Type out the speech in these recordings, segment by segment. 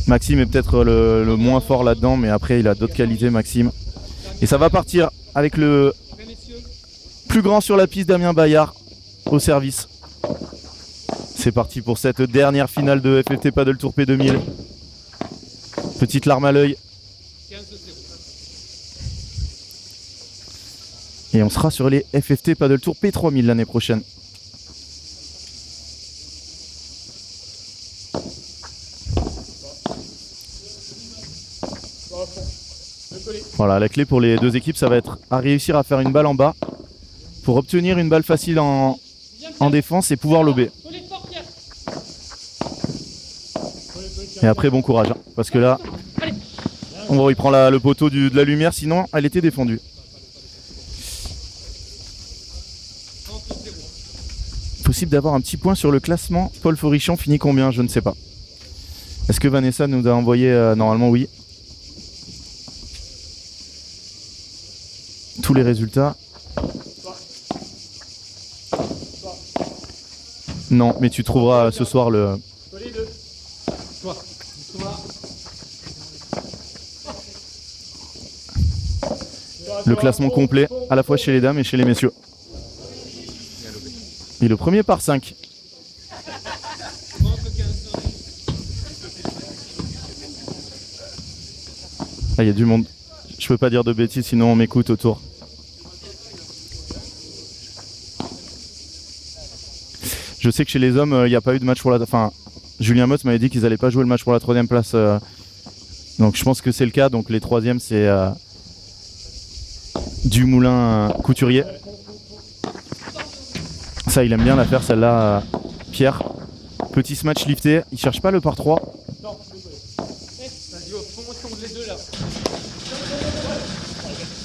Maxime est peut-être le moins fort là-dedans, mais après il a d'autres qualités, Maxime. Et ça va partir avec le plus grand sur la piste, Damien Bayard, au service. C'est parti pour cette dernière finale de FFT Paddle Tour P2000. Petite larme à l'œil. Et on sera sur les FFT Paddle Tour P3000 l'année prochaine. Voilà, la clé pour les deux équipes, ça va être à réussir à faire une balle en bas pour obtenir une balle facile en défense et pouvoir lober. Et après, bon courage, hein, parce que là, on voit, il prend le poteau de la lumière, sinon elle était défendue. Possible d'avoir un petit point sur le classement. Paul Forichon finit combien? Je ne sais pas. Est-ce que Vanessa nous a envoyé normalement oui. Tous les résultats. Non, mais tu trouveras ce soir le classement complet, à la fois chez les dames et chez les messieurs. Et le premier par 5. Ah, il y a du monde. Je peux pas dire de bêtises, sinon on m'écoute autour. Je sais que chez les hommes, il n'y a pas eu de match pour la... Enfin, Julien Motte m'avait dit qu'ils n'allaient pas jouer le match pour la 3e place. Donc je pense que c'est le cas. Donc les 3e, c'est Dumoulin Couturier. Ça, il aime bien la faire, celle-là, Pierre. Petit smash lifté. Il cherche pas le par 3.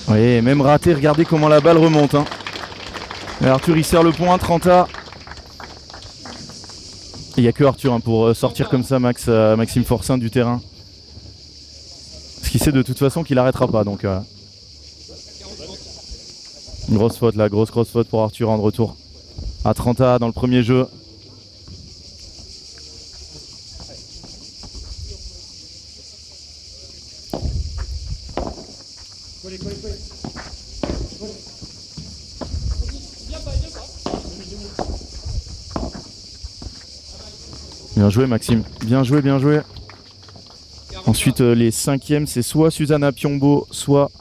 Oui, même raté. Regardez comment la balle remonte. Hein. Et Arthur, il serre le point. 30A. Il n'y a que Arthur hein, pour sortir comme ça Maxime Forcin du terrain. Parce qu'il sait de toute façon qu'il n'arrêtera pas. Donc, une grosse faute là, grosse faute pour Arthur en retour. À 30A dans le premier jeu. Bien joué Maxime, bien joué, bien joué. Ensuite les 5e c'est soit Susanna Piombo, soit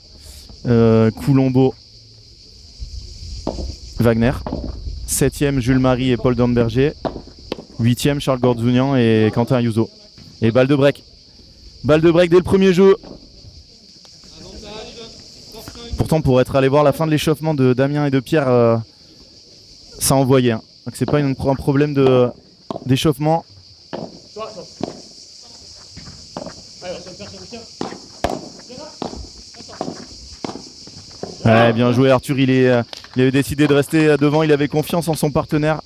Coulombo Wagner. 7e Jules Marie et Paul Dornberger. 8e Charles Gordzounian et Quentin Ayuso. Et balle de break. Balle de break dès le premier jeu. Pourtant pour être allé voir la fin de l'échauffement de Damien et de Pierre, ça envoyait. Hein. Donc c'est pas un problème d'échauffement. Ouais, bien joué Arthur, il avait décidé de rester devant, il avait confiance en son partenaire.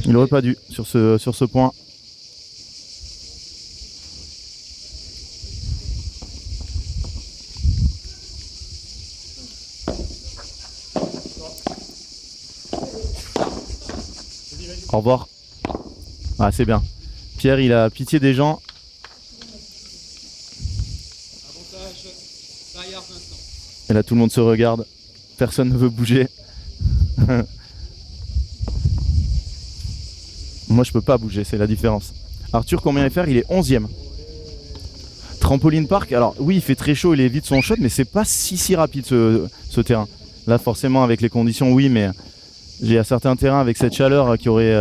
Il n'aurait pas dû sur ce point. Au revoir. Ah c'est bien. Pierre il a pitié des gens. Et là tout le monde se regarde. Personne ne veut bouger. Moi je peux pas bouger, c'est la différence. Arthur combien FR? Il est 11e. Trampoline Park, alors oui il fait très chaud, il évite son shot, mais c'est pas si rapide ce terrain. Là forcément avec les conditions oui, mais il y a certains terrains avec cette chaleur qui auraient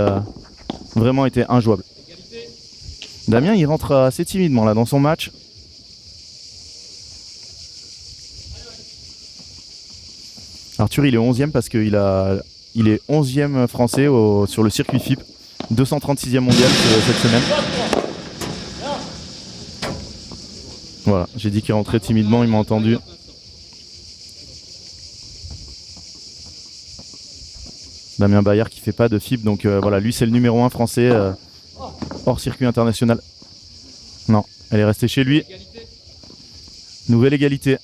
vraiment été injouables. Damien il rentre assez timidement là dans son match. Arthur il est 11e parce qu'il est 11e français sur le circuit FIP. 236e mondial cette semaine. Voilà, j'ai dit qu'il rentrait timidement, il m'a entendu. Damien Bayard qui fait pas de FIP, donc voilà, lui c'est le numéro 1 français hors circuit international. Non, elle est restée chez lui. Nouvelle égalité.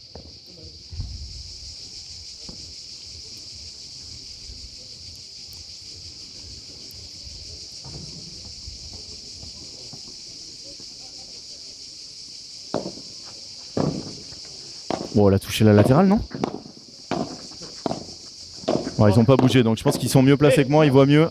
Oh, elle a touché la latérale, non? Ouais, ils ont pas bougé, donc je pense qu'ils sont mieux placés que moi, ils voient mieux.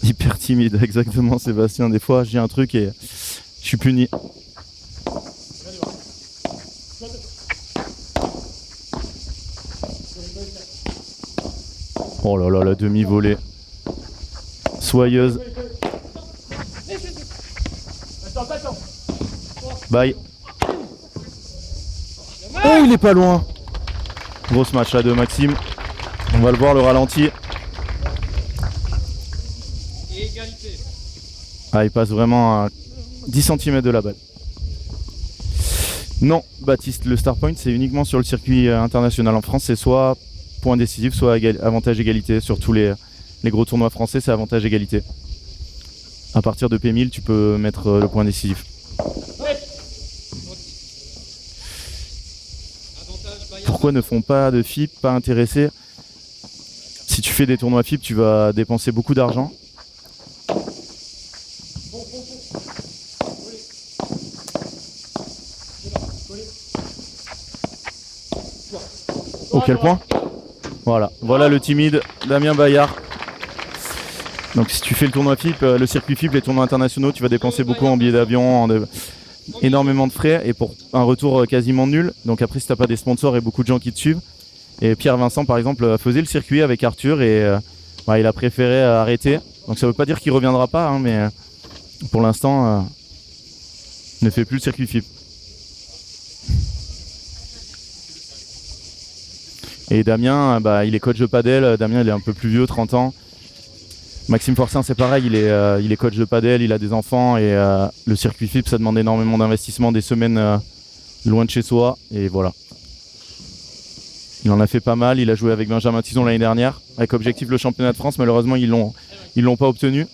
Hyper timide, exactement, Sébastien. Des fois, j'ai un truc et je suis puni. Oh là là, la demi-volée. Soyeuse. Bye. Oh, il est pas loin. Grosse match là de Maxime. On va le voir le ralenti. Ah, il passe vraiment à 10 cm de la balle. Non, Baptiste, le Star Point, c'est uniquement sur le circuit international en France. C'est soit point décisif, soit avantage égalité. Sur tous les gros tournois français, c'est avantage égalité. À partir de P1000, tu peux mettre le point décisif. Pourquoi ne font pas de FIP, pas intéressés? Si tu fais des tournois FIP, tu vas dépenser beaucoup d'argent. Oh, quel point? Voilà le timide Damien Bayard. Donc si tu fais le tournoi FIP, le circuit FIP, les tournois internationaux, tu vas dépenser beaucoup en billets d'avion, énormément de frais et pour un retour quasiment nul. Donc après, si t'as pas des sponsors et beaucoup de gens qui te suivent. Et Pierre Vincent, par exemple, faisait le circuit avec Arthur et il a préféré arrêter. Donc ça veut pas dire qu'il reviendra pas, hein, mais pour l'instant, ne fait plus le circuit FIP. Et Damien, il est coach de padel. Damien, il est un peu plus vieux, 30 ans. Maxime Forcin, c'est pareil, il est coach de padel, il a des enfants et le circuit FIP, ça demande énormément d'investissement, des semaines loin de chez soi et voilà. Il en a fait pas mal, il a joué avec Benjamin Tison l'année dernière, avec objectif le championnat de France, malheureusement ils l'ont pas obtenu.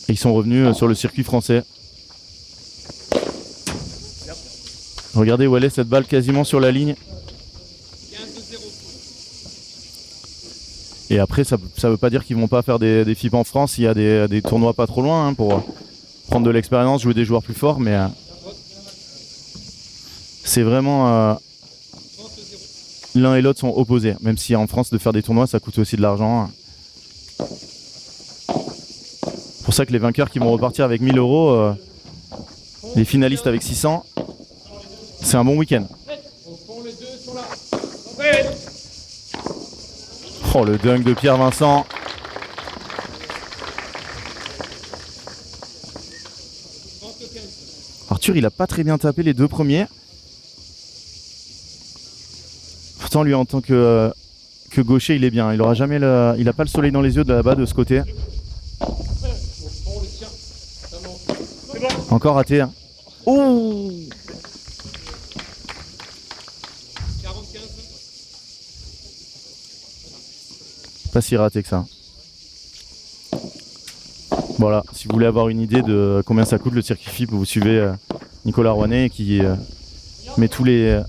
Et ils sont revenus sur le circuit français. Regardez où elle est cette balle quasiment sur la ligne. Et après, ça veut pas dire qu'ils vont pas faire des FIP en France. Il y a des tournois pas trop loin pour prendre de l'expérience, jouer des joueurs plus forts. Mais c'est vraiment... l'un et l'autre sont opposés. Même si en France, de faire des tournois, ça coûte aussi de l'argent. C'est pour ça que les vainqueurs qui vont repartir avec 1000 €, les finalistes avec 600, c'est un bon week-end. Oh, le dunk de Pierre Vincent. Arthur, il a pas très bien tapé les deux premiers. Pourtant, lui, en tant que gaucher, il est bien. Il aura jamais il a pas le soleil dans les yeux de là-bas, de ce côté. Encore raté. Hein. Oh! Pas si raté que ça. Voilà, si vous voulez avoir une idée de combien ça coûte le circuit FIP, vous suivez Nicolas Rouanet qui met tous les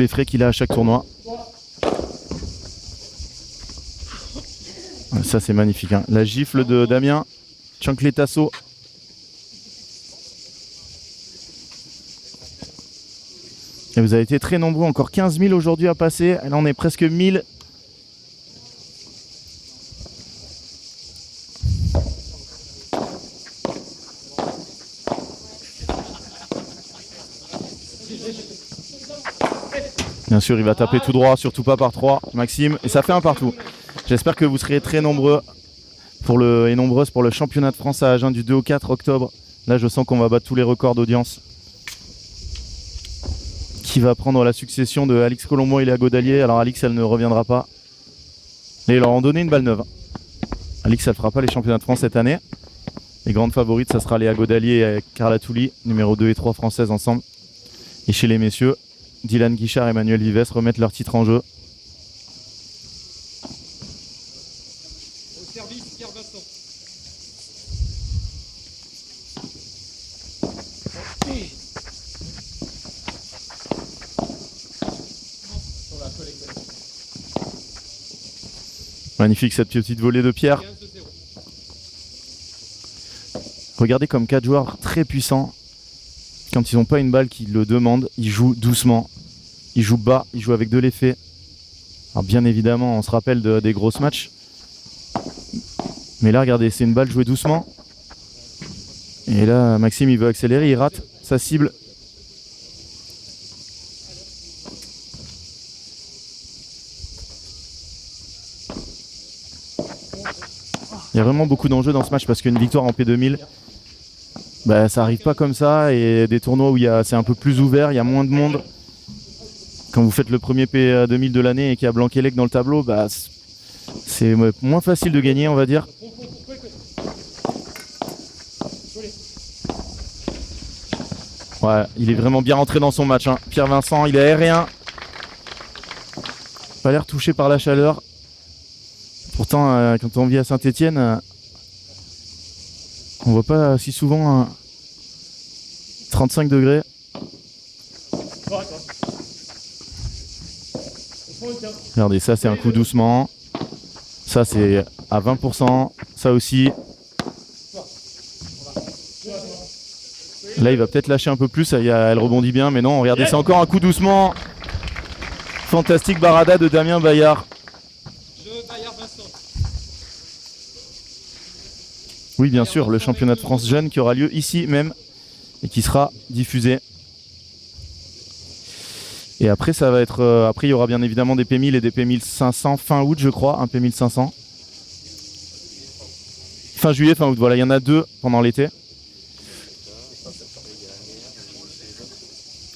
frais qu'il a à chaque tournoi. Ça c'est magnifique. Hein. La gifle de Damien, Chancletasso. Et vous avez été très nombreux, encore 15 000 aujourd'hui à passer. Là on est presque 1000. Bien sûr, il va taper tout droit, surtout pas par 3, Maxime. Et ça fait un partout. J'espère que vous serez très nombreux et nombreuses pour le championnat de France à Agen du 2 au 4 octobre. Là, je sens qu'on va battre tous les records d'audience. Qui va prendre la succession de Alix Colombo et Léa Godalier. Alors, Alix, elle ne reviendra pas. Et ils leur ont donné une balle neuve. Alix, elle ne fera pas les championnats de France cette année. Les grandes favorites, ça sera Léa Godalier et Carla Touli, numéro 2 et 3 françaises ensemble. Et chez les messieurs, Dylan Guichard et Emmanuel Vives remettent leur titre en jeu. Au service, Pierre Vincent. Magnifique cette petite volée de pierre. Regardez comme 4 joueurs très puissants. Quand ils n'ont pas une balle qui le demande, ils jouent doucement. Ils jouent bas, ils jouent avec de l'effet. Alors bien évidemment, on se rappelle des grosses matchs. Mais là, regardez, c'est une balle jouée doucement. Et là, Maxime, il veut accélérer, il rate sa cible. Il y a vraiment beaucoup d'enjeux dans ce match parce qu'une victoire en P2000, bah, ça arrive pas comme ça. Et des tournois où c'est un peu plus ouvert, il y a moins de monde. Quand vous faites le premier P2000 de l'année et qu'il y a Blanquelec dans le tableau, bah, c'est moins facile de gagner, on va dire. Ouais, il est vraiment bien rentré dans son match. Hein. Pierre Vincent, il est aérien. Pas l'air touché par la chaleur. Pourtant, quand on vit à Saint-Étienne, on voit pas si souvent 35 degrés. Regardez, ça c'est un coup doucement. Ça c'est à 20%. Ça aussi. Là, il va peut-être lâcher un peu plus. Elle rebondit bien, mais non. Regardez, c'est encore un coup doucement. Fantastique barada de Damien Bayard. Oui, bien sûr, le championnat de France jeune qui aura lieu ici même et qui sera diffusé. Et après, ça va être. Après, il y aura bien évidemment des P1000 et des P1500 fin août, je crois, un P1500. Fin juillet, fin août. Voilà, il y en a 2 pendant l'été.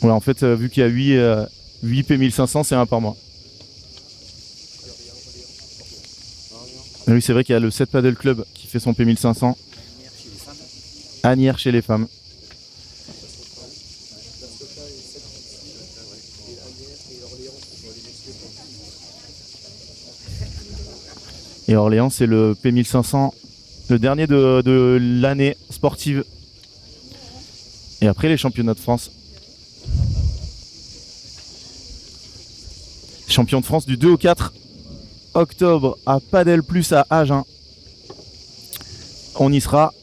Ouais, en fait, vu qu'il y a 8 P1500, c'est un par mois. Et oui, c'est vrai qu'il y a le 7 Paddle Club qui fait son P1500. Asnières chez les femmes. Et Orléans, c'est le P1500, le dernier de l'année sportive. Et après, les championnats de France. Champion de France du 2 au 4 octobre à Padel Plus à Agen. On y sera.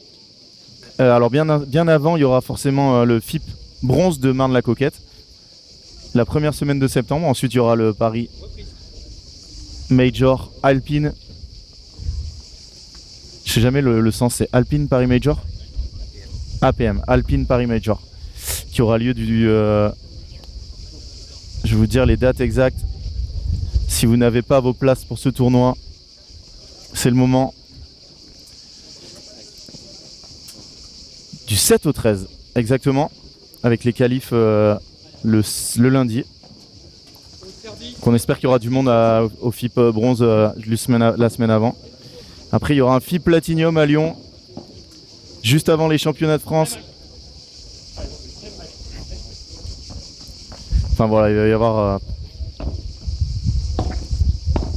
Alors bien avant, il y aura forcément le FIP bronze de Marne-la-Coquette. La première semaine de septembre. Ensuite, il y aura le Paris Major Alpine. Je sais jamais le sens, c'est Alpine Paris Major. APM, Alpine Paris Major. Qui aura lieu je vais vous dire les dates exactes. Si vous n'avez pas vos places pour ce tournoi, c'est le moment. Du 7 au 13, exactement, avec les qualifs le lundi. On espère qu'il y aura du monde au FIP bronze la semaine avant. Après, il y aura un FIP Platinum à Lyon, juste avant les championnats de France. Enfin voilà, il va y avoir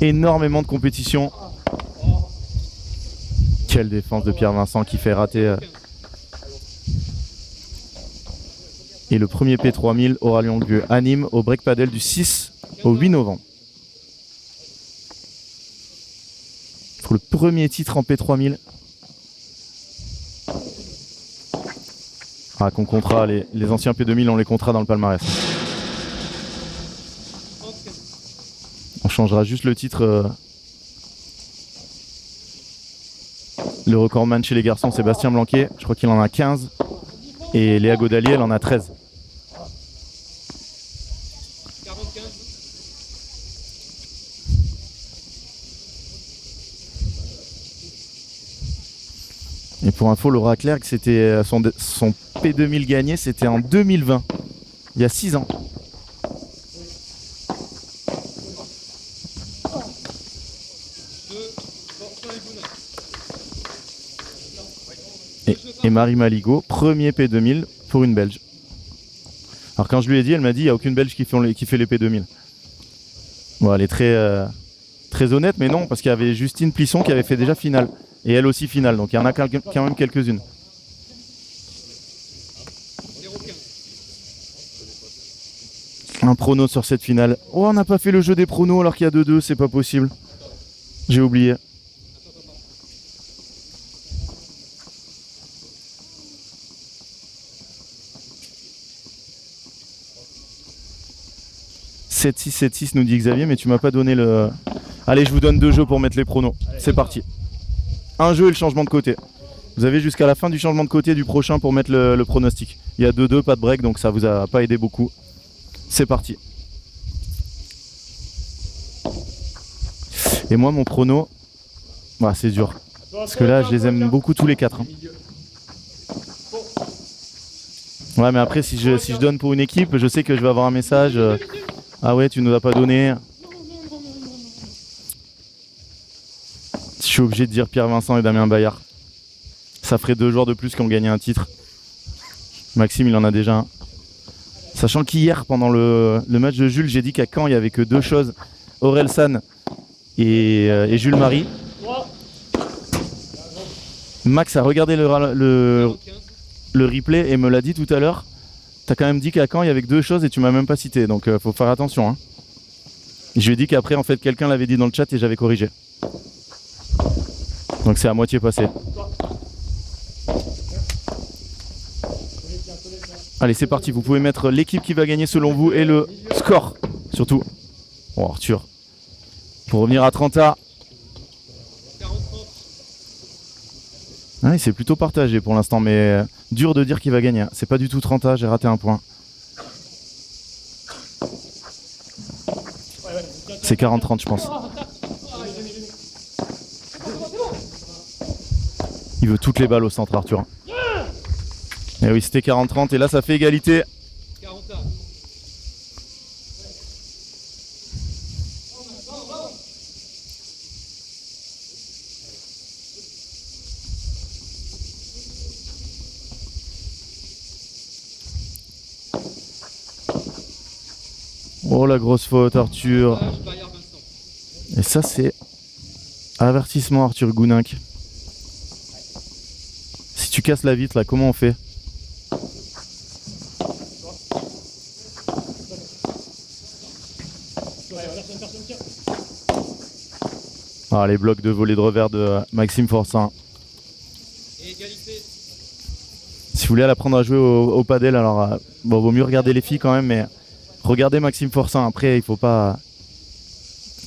énormément de compétition. Quelle défense de Pierre Vincent qui fait rater. Et le premier P3000 aura lieu à Nîmes au Break Padel du 6 au 8 novembre. Pour le premier titre en P3000. Ah, qu'on comptera, les anciens P2000, on les comptera dans le palmarès. On changera juste le titre. Le recordman chez les garçons, Sébastien Blanquet, je crois qu'il en a 15. Et Léa Godalier, elle en a 13. Et pour info, Laura Clerc, c'était son P2000 gagné, c'était en 2020, il y a 6 ans. Et Marie Maligot, premier P2000 pour une Belge. Alors quand je lui ai dit, elle m'a dit il n'y a aucune Belge qui fait les P2000. Bon, elle est très honnête, mais non, parce qu'il y avait Justine Plisson qui avait fait déjà finale. Et elle aussi finale, donc il y en a quand même quelques-unes. Un prono sur cette finale. Oh, on n'a pas fait le jeu des pronos alors qu'il y a 2-2, c'est pas possible. J'ai oublié. « 7-6, 7-6 nous dit Xavier, mais tu m'as pas donné le... Allez, je vous donne 2 jeux pour mettre les pronos. C'est parti. Un jeu et le changement de côté. Vous avez jusqu'à la fin du changement de côté du prochain pour mettre le pronostic. Il y a 2-2, pas de break, donc ça vous a pas aidé beaucoup. C'est parti. Et moi, mon prono, bah, c'est dur. Parce que là, je les aime beaucoup tous les 4. Hein. Ouais, mais après, si je donne pour une équipe, je sais que je vais avoir un message. Ah ouais, tu nous as pas donné. Je suis obligé de dire Pierre Vincent et Damien Bayard. Ça ferait 2 joueurs de plus qui ont gagné un titre. Maxime, il en a déjà un. Sachant qu'hier, pendant le match de Jules, j'ai dit qu'à Caen, il n'y avait que 2 choses. Aurel San et Jules Marie. Max a regardé le replay et me l'a dit tout à l'heure. T'as quand même dit qu'à Caen, il y avait que 2 choses et tu m'as même pas cité. Donc faut faire attention. Hein. Je lui ai dit qu'après, en fait, quelqu'un l'avait dit dans le chat et j'avais corrigé. Donc c'est à moitié passé. Allez, c'est parti. Vous pouvez mettre l'équipe qui va gagner selon vous et le score. Surtout. Bon, Arthur. Pour revenir à 30A. Ouais, c'est plutôt partagé pour l'instant, mais dur de dire qui va gagner. C'est pas du tout 30A, j'ai raté un point. C'est 40-30, je pense. Il veut toutes les balles au centre, Arthur. Et oui, c'était 40-30 et là, ça fait égalité. Oh la grosse faute Arthur. Et ça c'est avertissement Arthur Gouninck. Si tu casses la vitre là, comment on fait? Ah, les blocs de volée de revers de Maxime Forçin. Si vous voulez la apprendre à jouer au padel, alors bon, vaut mieux regarder les filles quand même, mais regardez Maxime Forçin. Après, il faut pas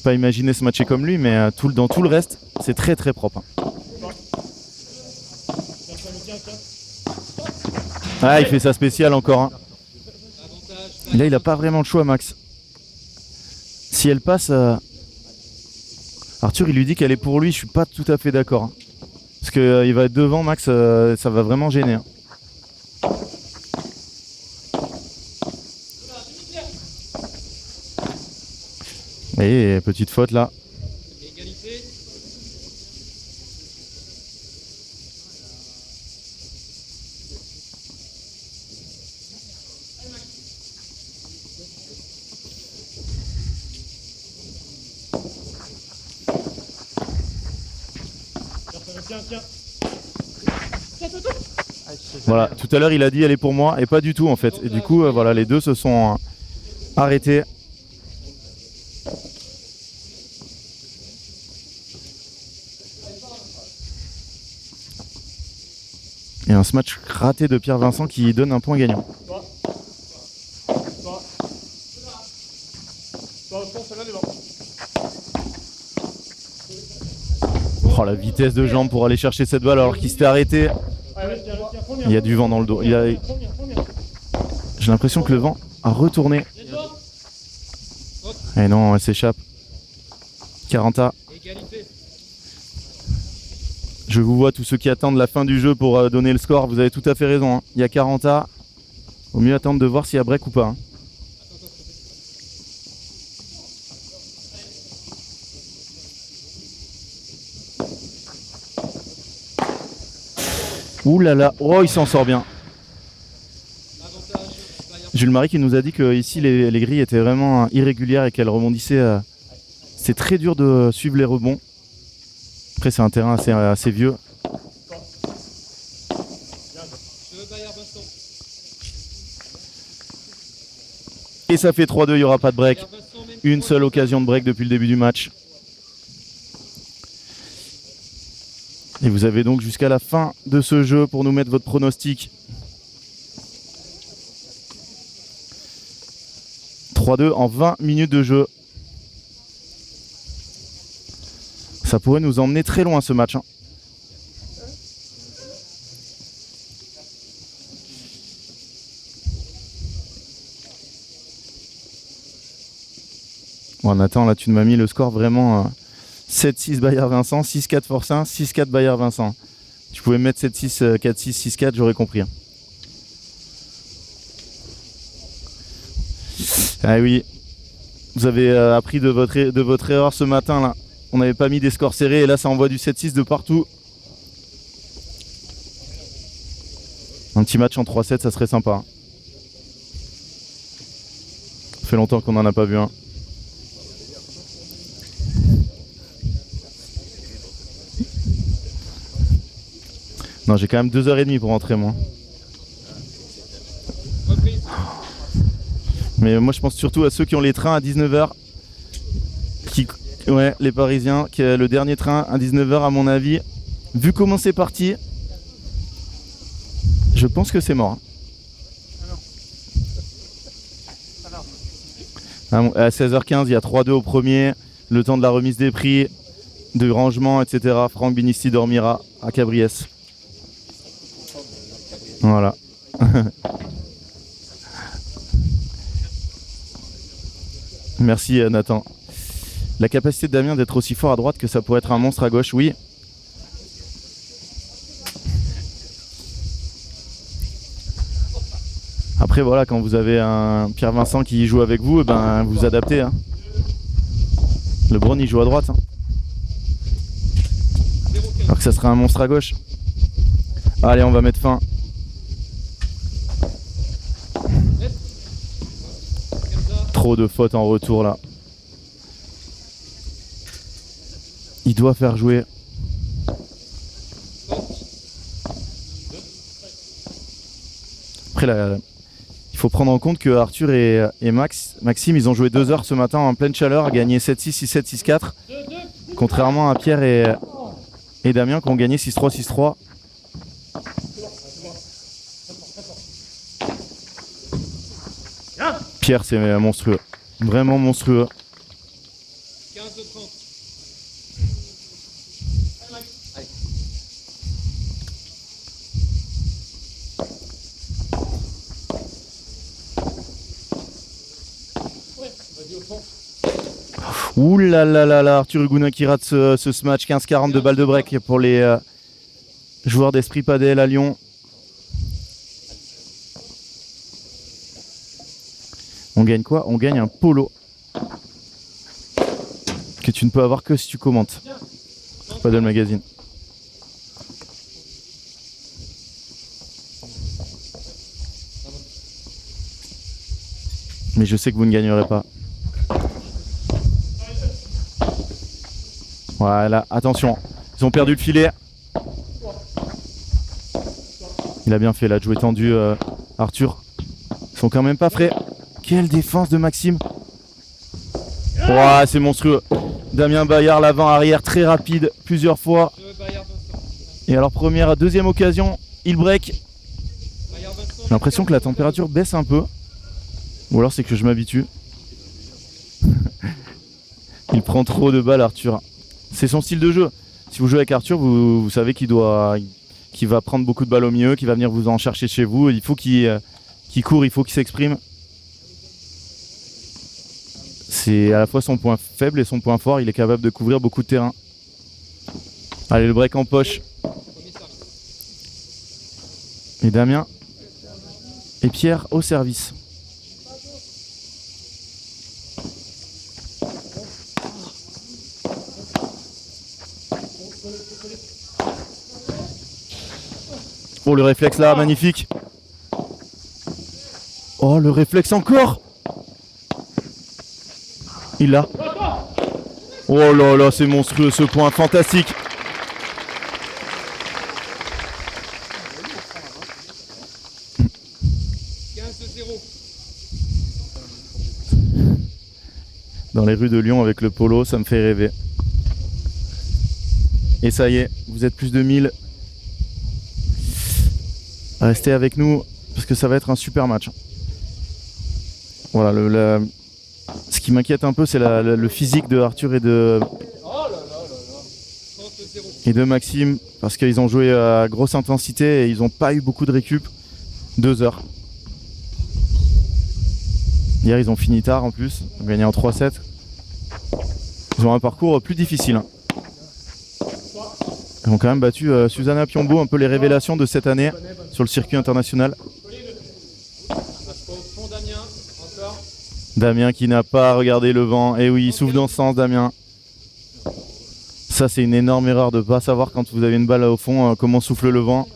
imaginer se matcher comme lui, mais dans tout le reste, c'est très très propre. Hein. Ah, il fait sa spéciale encore. Hein. Là, il a pas vraiment le choix, Max. Si elle passe, Arthur, il lui dit qu'elle est pour lui. Je suis pas tout à fait d'accord. Hein. Parce qu'il va être devant, Max, ça va vraiment gêner. Hein. Et petite faute là. Égalité. Voilà, tout à l'heure il a dit elle est pour moi et pas du tout en fait. Et du coup voilà, les deux se sont arrêtés. Et un match raté de Pierre Vincent qui donne un point gagnant. Oh la vitesse de jambe pour aller chercher cette balle alors qu'il s'était arrêté. Il y a du vent dans le dos. J'ai l'impression que le vent a retourné. Et non, elle s'échappe. 40A. Je vous vois tous ceux qui attendent la fin du jeu pour donner le score. Vous avez tout à fait raison. Hein. Il y a 40A. Vaut mieux attendre de voir s'il y a break ou pas. Hein. Ouh là là, oh il s'en sort bien. Jules Marie qui nous a dit que ici les grilles étaient vraiment irrégulières et qu'elles rebondissaient. C'est très dur de suivre les rebonds. Après c'est un terrain assez vieux. Et ça fait 3-2, il n'y aura pas de break. Une seule occasion de break depuis le début du match. Et vous avez donc jusqu'à la fin de ce jeu pour nous mettre votre pronostic. 3-2 en 20 minutes de jeu. Ça pourrait nous emmener très loin ce match. Bon, Nathan, là tu m'as mis le score vraiment 7-6 Bayard Vincent, 6-4 Forcin, 6-4 Bayard Vincent. Tu pouvais mettre 7-6, 4-6, 6-4, j'aurais compris. Ah oui, vous avez appris de votre erreur ce matin là. On n'avait pas mis des scores serrés et là ça envoie du 7-6 de partout. Un petit match en 3-7, ça serait sympa. Ça fait longtemps qu'on n'en a pas vu un. Non, j'ai quand même 2h30 pour rentrer moi. Mais moi je pense surtout à ceux qui ont les trains à 19h. Ouais, les Parisiens, qui est le dernier train à 19h à mon avis. Vu comment c'est parti, je pense que c'est mort. À 16h15, il y a 3-2 au premier. Le temps de la remise des prix, de rangement, etc. Franck Binisti dormira à Cabriès. Voilà. Merci Nathan. La capacité de Damien d'être aussi fort à droite que ça pourrait être un monstre à gauche, oui. Après voilà, quand vous avez un Pierre Vincent qui joue avec vous, ben, vous adaptez. Hein. Le Braun il joue à droite. Hein. Alors que ça serait un monstre à gauche. Allez, on va mettre fin. Trop de fautes en retour là. Il doit faire jouer. Après là, il faut prendre en compte que Arthur et Maxime, ils ont joué 2 heures ce matin en pleine chaleur, gagné 7-6, 6-7, 6-4. Contrairement à Pierre et Damien qui ont gagné 6-3, 6-3. Pierre, c'est monstrueux. Vraiment monstrueux. 15-30. Ouh là là là là, Arthur Hugonin qui rate ce match. 15-40 de balles de break pour les joueurs d'Esprit Padel à Lyon. On gagne quoi? On gagne un polo. Que tu ne peux avoir que si tu commentes. Padel Magazine. Mais je sais que vous ne gagnerez pas. Voilà, attention. Ils ont perdu le filet. Il a bien fait là de jouer tendu, Arthur. Ils sont quand même pas frais. Quelle défense de Maxime. Ouais, c'est monstrueux. Damien Bayard, l'avant-arrière, très rapide, plusieurs fois. Et alors deuxième occasion, il break. J'ai l'impression que la température baisse un peu. Ou alors c'est que je m'habitue. Il prend trop de balles, Arthur. C'est son style de jeu. Si vous jouez avec Arthur, vous savez qu'il va prendre beaucoup de balles au milieu, qu'il va venir vous en chercher chez vous. Il faut qu'il court, il faut qu'il s'exprime. C'est à la fois son point faible et son point fort. Il est capable de couvrir beaucoup de terrain. Allez, le break en poche. Et Damien et Pierre au service. Oh, le réflexe là, magnifique. Oh, le réflexe encore. Il l'a. Oh là là, c'est monstrueux ce point, fantastique. Dans les rues de Lyon avec le polo, ça me fait rêver. Et ça y est, vous êtes plus de 1000. Restez avec nous parce que ça va être un super match. Voilà, ce qui m'inquiète un peu, c'est le physique de Arthur et de Maxime, parce qu'ils ont joué à grosse intensité et ils n'ont pas eu beaucoup de récup. 2 heures. Hier, ils ont fini tard en plus, ils ont gagné en 3-7. Ils ont un parcours plus difficile. Hein. Ils ont quand même battu Susanna Piombo, un peu les révélations de cette année sur le circuit international. Damien qui n'a pas regardé le vent. Et oui, il souffle dans ce sens, Damien. Ça, c'est une énorme erreur de ne pas savoir quand vous avez une balle au fond comment souffle le vent.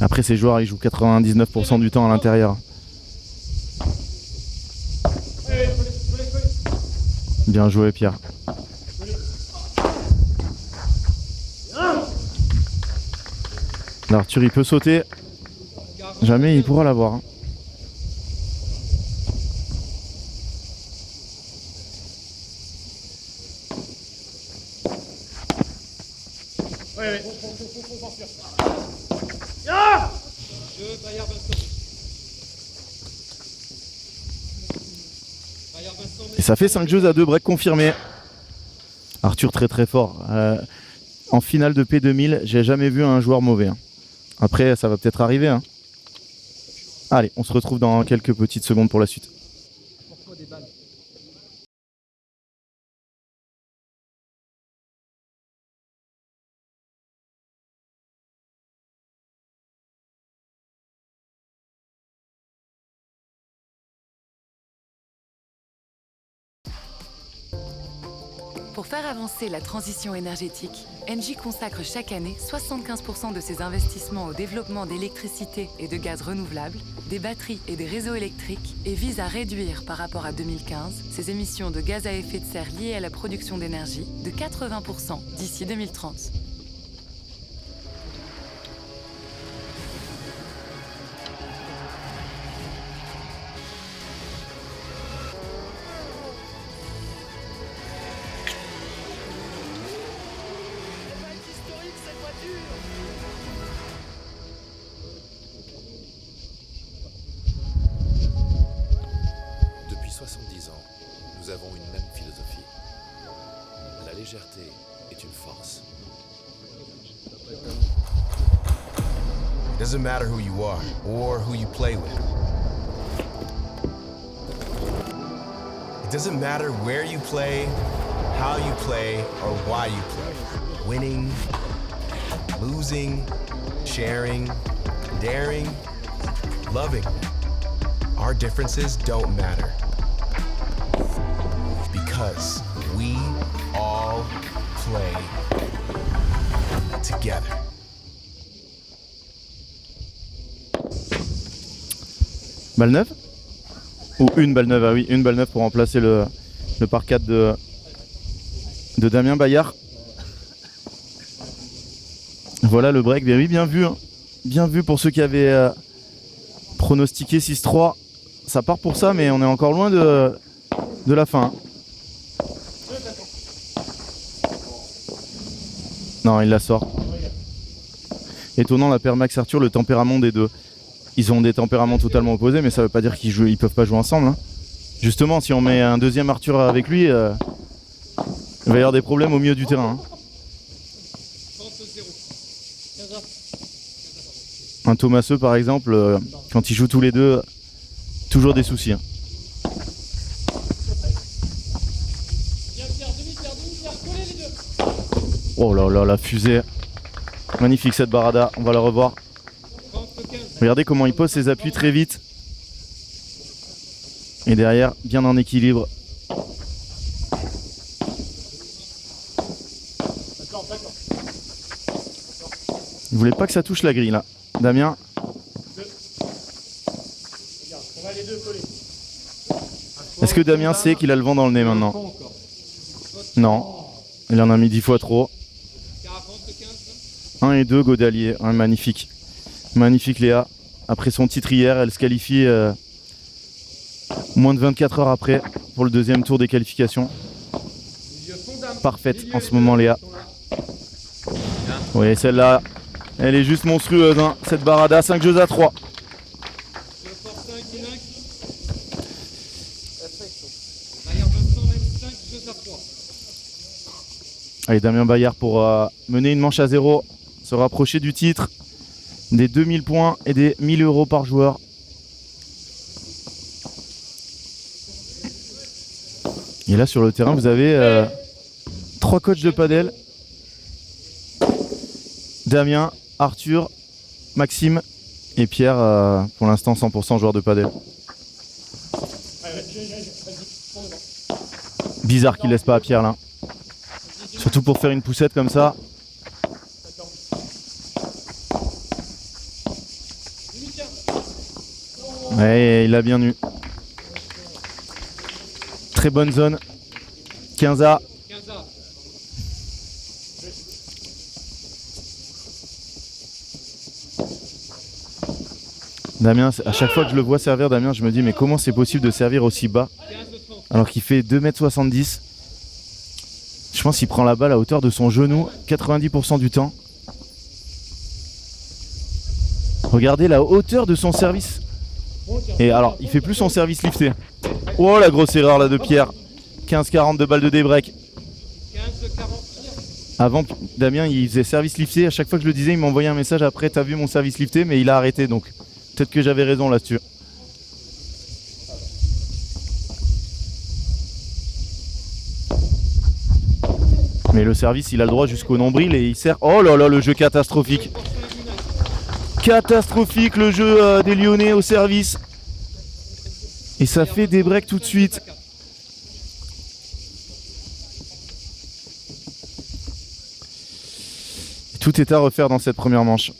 Après, ces joueurs, ils jouent 99% du temps à l'intérieur. Bien joué, Pierre. Là, Arthur, il peut sauter. Jamais il pourra l'avoir. Hein. Et ça fait 5 jeux à 2 breaks confirmés. Arthur très très fort. En finale de P2000, j'ai jamais vu un joueur mauvais. Hein. Après, ça va peut-être arriver. Hein. Allez, on se retrouve dans quelques petites secondes pour la suite. Pour faire avancer la transition énergétique, Engie consacre chaque année 75% de ses investissements au développement d'électricité et de gaz renouvelables, des batteries et des réseaux électriques et vise à réduire par rapport à 2015 ses émissions de gaz à effet de serre liées à la production d'énergie de 80% d'ici 2030. Depuis 70 ans, nous avons une même philosophie. La légèreté est une force. It doesn't matter who you are or who you play with. It doesn't matter where you play, how you play, or why you play. Winning, losing, sharing, daring, loving. Our differences don't matter. Because we all play together. Balle neuve? Ou une balle neuve, ah oui, une balle neuve pour remplacer le par 4 de Damien Bayard. Voilà le break, bien, oui, bien vu. Hein. Bien vu pour ceux qui avaient pronostiqué 6-3. Ça part pour ça, mais on est encore loin de la fin. Hein. Non, il la sort. Étonnant la paire Max Arthur, le tempérament des deux. Ils ont des tempéraments totalement opposés, mais ça veut pas dire qu'ils peuvent pas jouer ensemble. Hein. Justement, si on met un deuxième Arthur avec lui, il va y avoir des problèmes au milieu du terrain. Hein. Un Thomaseux par exemple, quand ils jouent tous les deux, toujours des soucis. Hein. Oh là là, la fusée. Magnifique cette barada, on va la revoir. Regardez comment il pose ses appuis très vite. Et derrière, bien en équilibre. Il voulait pas que ça touche la grille là. Damien. Est-ce que Damien sait qu'il a le vent dans le nez maintenant? Non. Il en a mis 10 fois trop. 1 et 2 Godalier, un magnifique. Magnifique Léa. Après son titre hier, elle se qualifie moins de 24 heures après pour le deuxième tour des qualifications. parfaite en ce moment, Léa. Oui, celle-là, elle est juste monstrueuse, hein, cette barada. 5 jeux à 3. Allez, Damien Bayard pour mener une manche à 0, se rapprocher du titre, des 2000 points et des 1000 € par joueur. Et là sur le terrain, vous avez 3 coachs de padel. Damien, Arthur, Maxime et Pierre, pour l'instant 100% joueur de padel. Bizarre qu'il laisse pas à Pierre là. Surtout pour faire une poussette comme ça. Ouais, il a bien eu. Très bonne zone. 15A. Damien, à chaque fois que je le vois servir, Damien, je me dis mais comment c'est possible de servir aussi bas alors qu'il fait 2,70 m. Je pense qu'il prend la balle à hauteur de son genou 90% du temps. Regardez la hauteur de son service. Et alors, il fait plus son service lifté. Oh la grosse erreur là de Pierre. 15-40 de balle de débreak. Avant, Damien, il faisait service lifté. À chaque fois que je le disais, il m'envoyait un message après, t'as vu mon service lifté, mais il a arrêté. Donc peut-être que j'avais raison là-dessus. Mais le service, il a le droit jusqu'au nombril et il sert. Oh là là, le jeu catastrophique. Catastrophique le jeu des Lyonnais au service. Et ça fait des breaks tout de suite. Tout est à refaire dans cette première manche.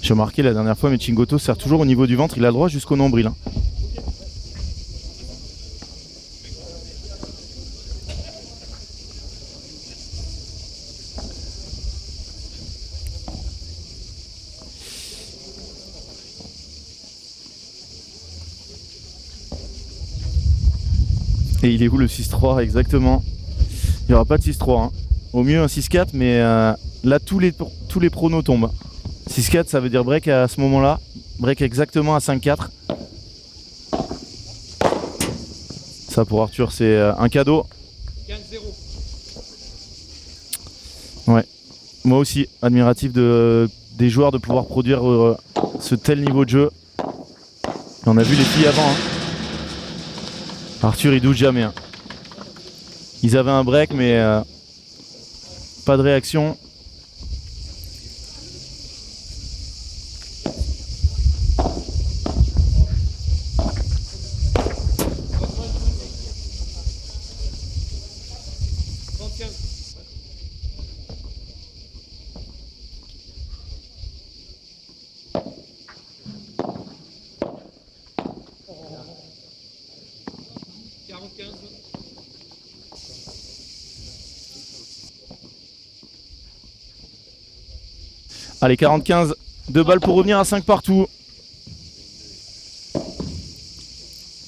J'ai remarqué la dernière fois, mais Chingoto sert toujours au niveau du ventre, il a le droit jusqu'au nombril. Hein. Et il est où le 6-3 exactement? Il n'y aura pas de 6-3. Hein. Au mieux un 6-4, mais là tous les pronos tombent. 6-4 ça veut dire break à ce moment-là. Break exactement à 5-4. Ça pour Arthur c'est un cadeau. 15-0. Ouais. Moi aussi, admiratif des joueurs de pouvoir produire ce tel niveau de jeu. Et on a vu les filles avant. Hein. Arthur il doute jamais. Hein. Ils avaient un break mais pas de réaction. Allez, 40-15, 2 balles pour revenir à 5 partout.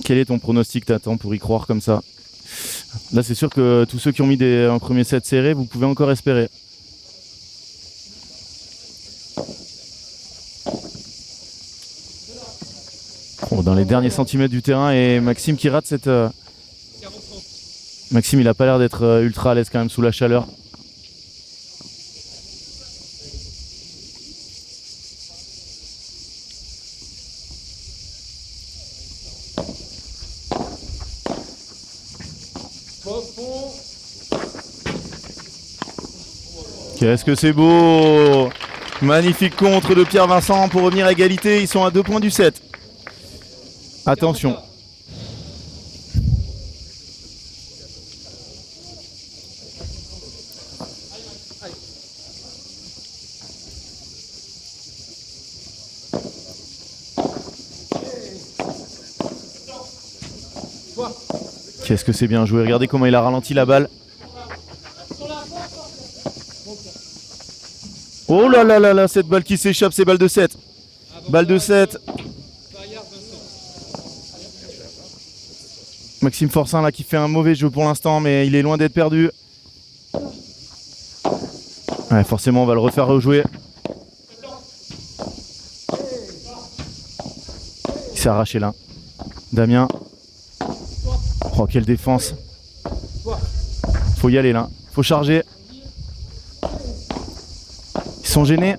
Quel est ton pronostic, t'attends pour y croire comme ça? Là, c'est sûr que tous ceux qui ont mis un premier set serré, vous pouvez encore espérer. Oh, dans les derniers centimètres du terrain, et Maxime qui rate cette... Maxime, il a pas l'air d'être ultra à l'aise quand même sous la chaleur. Qu'est-ce que c'est beau! Magnifique contre de Pierre Vincent pour revenir à égalité. Ils sont à 2 points du set. Attention. Qu'est-ce que c'est bien joué. Regardez comment il a ralenti la balle. Oh là là là là, cette balle qui s'échappe, c'est balle de 7. Balle de 7. Maxime Forcin là qui fait un mauvais jeu pour l'instant, mais il est loin d'être perdu. Ouais, forcément on va le refaire rejouer. Il s'est arraché là. Damien. Oh quelle défense. Faut y aller là. Faut charger. Ils sont gênés.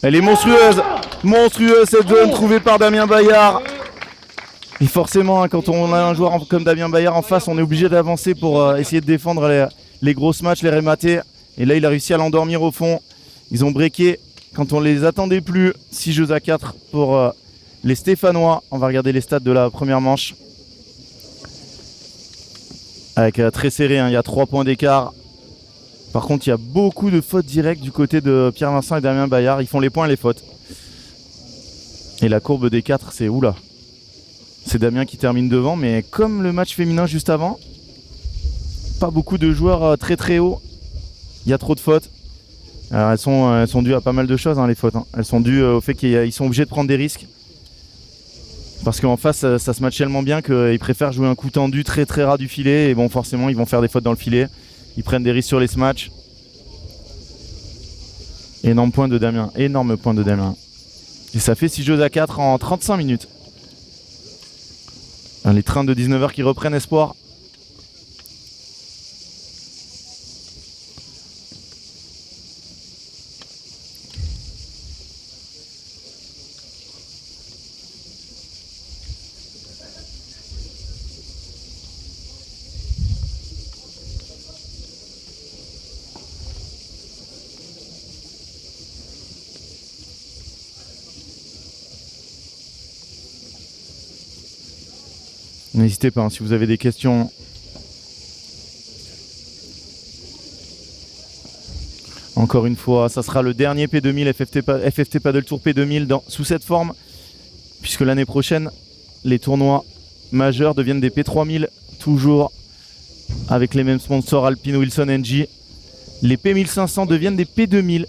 Elle est monstrueuse. Monstrueuse cette zone trouvée par Damien Bayard. Et forcément, quand on a un joueur comme Damien Bayard en face, on est obligé d'avancer pour essayer de défendre les grosses matchs, les rémater. Et là, il a réussi à l'endormir au fond. Ils ont breaké quand on les attendait plus. 6 jeux à 4 pour les Stéphanois. On va regarder les stats de la première manche. Avec très serré, hein, il y a 3 points d'écart. Par contre, il y a beaucoup de fautes directes du côté de Pierre Vincent et Damien Bayard. Ils font les points et les fautes. Et la courbe des 4, c'est oula. C'est Damien qui termine devant, mais comme le match féminin juste avant, pas beaucoup de joueurs très très hauts. Il y a trop de fautes. Alors, elles sont dues à pas mal de choses, hein, les fautes. Hein. Elles sont dues au fait qu'ils sont obligés de prendre des risques. Parce qu'en face, ça se matche tellement bien qu'ils préfèrent jouer un coup tendu très très ras du filet. Et bon, forcément, ils vont faire des fautes dans le filet. Ils prennent des risques sur les smatchs. Énorme point de Damien. Énorme point de Damien. Et ça fait 6 jeux à 4 en 35 minutes. Les trains de 19h qui reprennent espoir. N'hésitez pas, hein, si vous avez des questions. Encore une fois, ça sera le dernier P2000 FFT Paddle Tour P2000 sous cette forme. Puisque l'année prochaine, les tournois majeurs deviennent des P3000, toujours avec les mêmes sponsors Alpine, Wilson, NG. Les P1500 deviennent des P2000.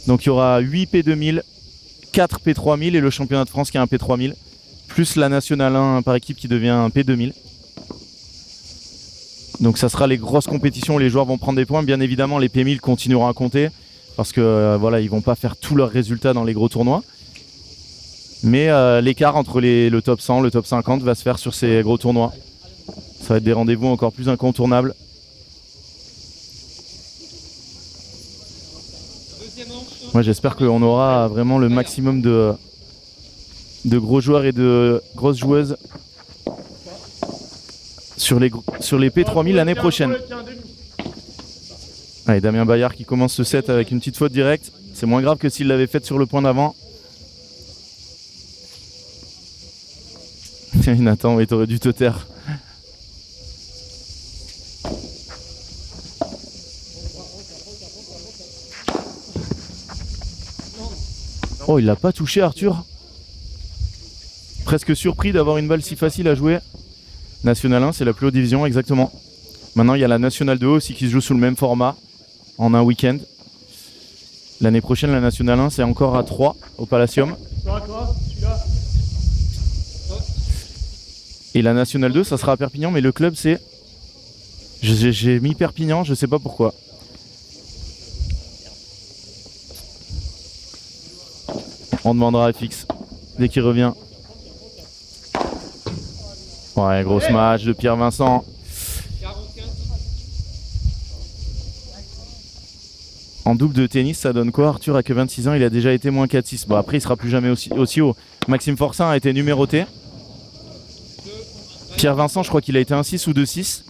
Donc il y aura 8 P2000, 4 P3000 et le championnat de France qui a un P3000. Plus la Nationale 1 par équipe qui devient un P2000. Donc ça sera les grosses compétitions où les joueurs vont prendre des points. Bien évidemment, les P1000 continueront à compter parce que voilà, ils vont pas faire tous leurs résultats dans les gros tournois. Mais l'écart entre le top 100, le top 50 va se faire sur ces gros tournois. Ça va être des rendez-vous encore plus incontournables. Moi, j'espère qu'on aura vraiment le maximum de gros joueurs et de grosses joueuses sur les P3000 l'année prochaine. Allez, Damien Bayard qui commence ce set avec une petite faute directe. C'est moins grave que s'il l'avait faite sur le point d'avant. Tiens, Nathan, oui, t'aurais dû te taire. Oh, il l'a pas touché, Arthur. Presque surpris d'avoir une balle si facile à jouer. National 1, c'est la plus haute division, exactement. Maintenant, il y a la National 2 aussi qui se joue sous le même format, en un week-end. L'année prochaine, la National 1, c'est encore à 3 au Palacium. Et la Nationale 2, ça sera à Perpignan, mais le club c'est... J'ai mis Perpignan, je sais pas pourquoi. On demandera à FX dès qu'il revient. Ouais, gros match de Pierre Vincent. En double de tennis, ça donne quoi? Arthur a que 26 ans, il a déjà été moins 4-6. Bon, après, il sera plus jamais aussi haut. Maxime Forçin a été numéroté. Pierre Vincent, je crois qu'il a été 1-6 ou 2-6.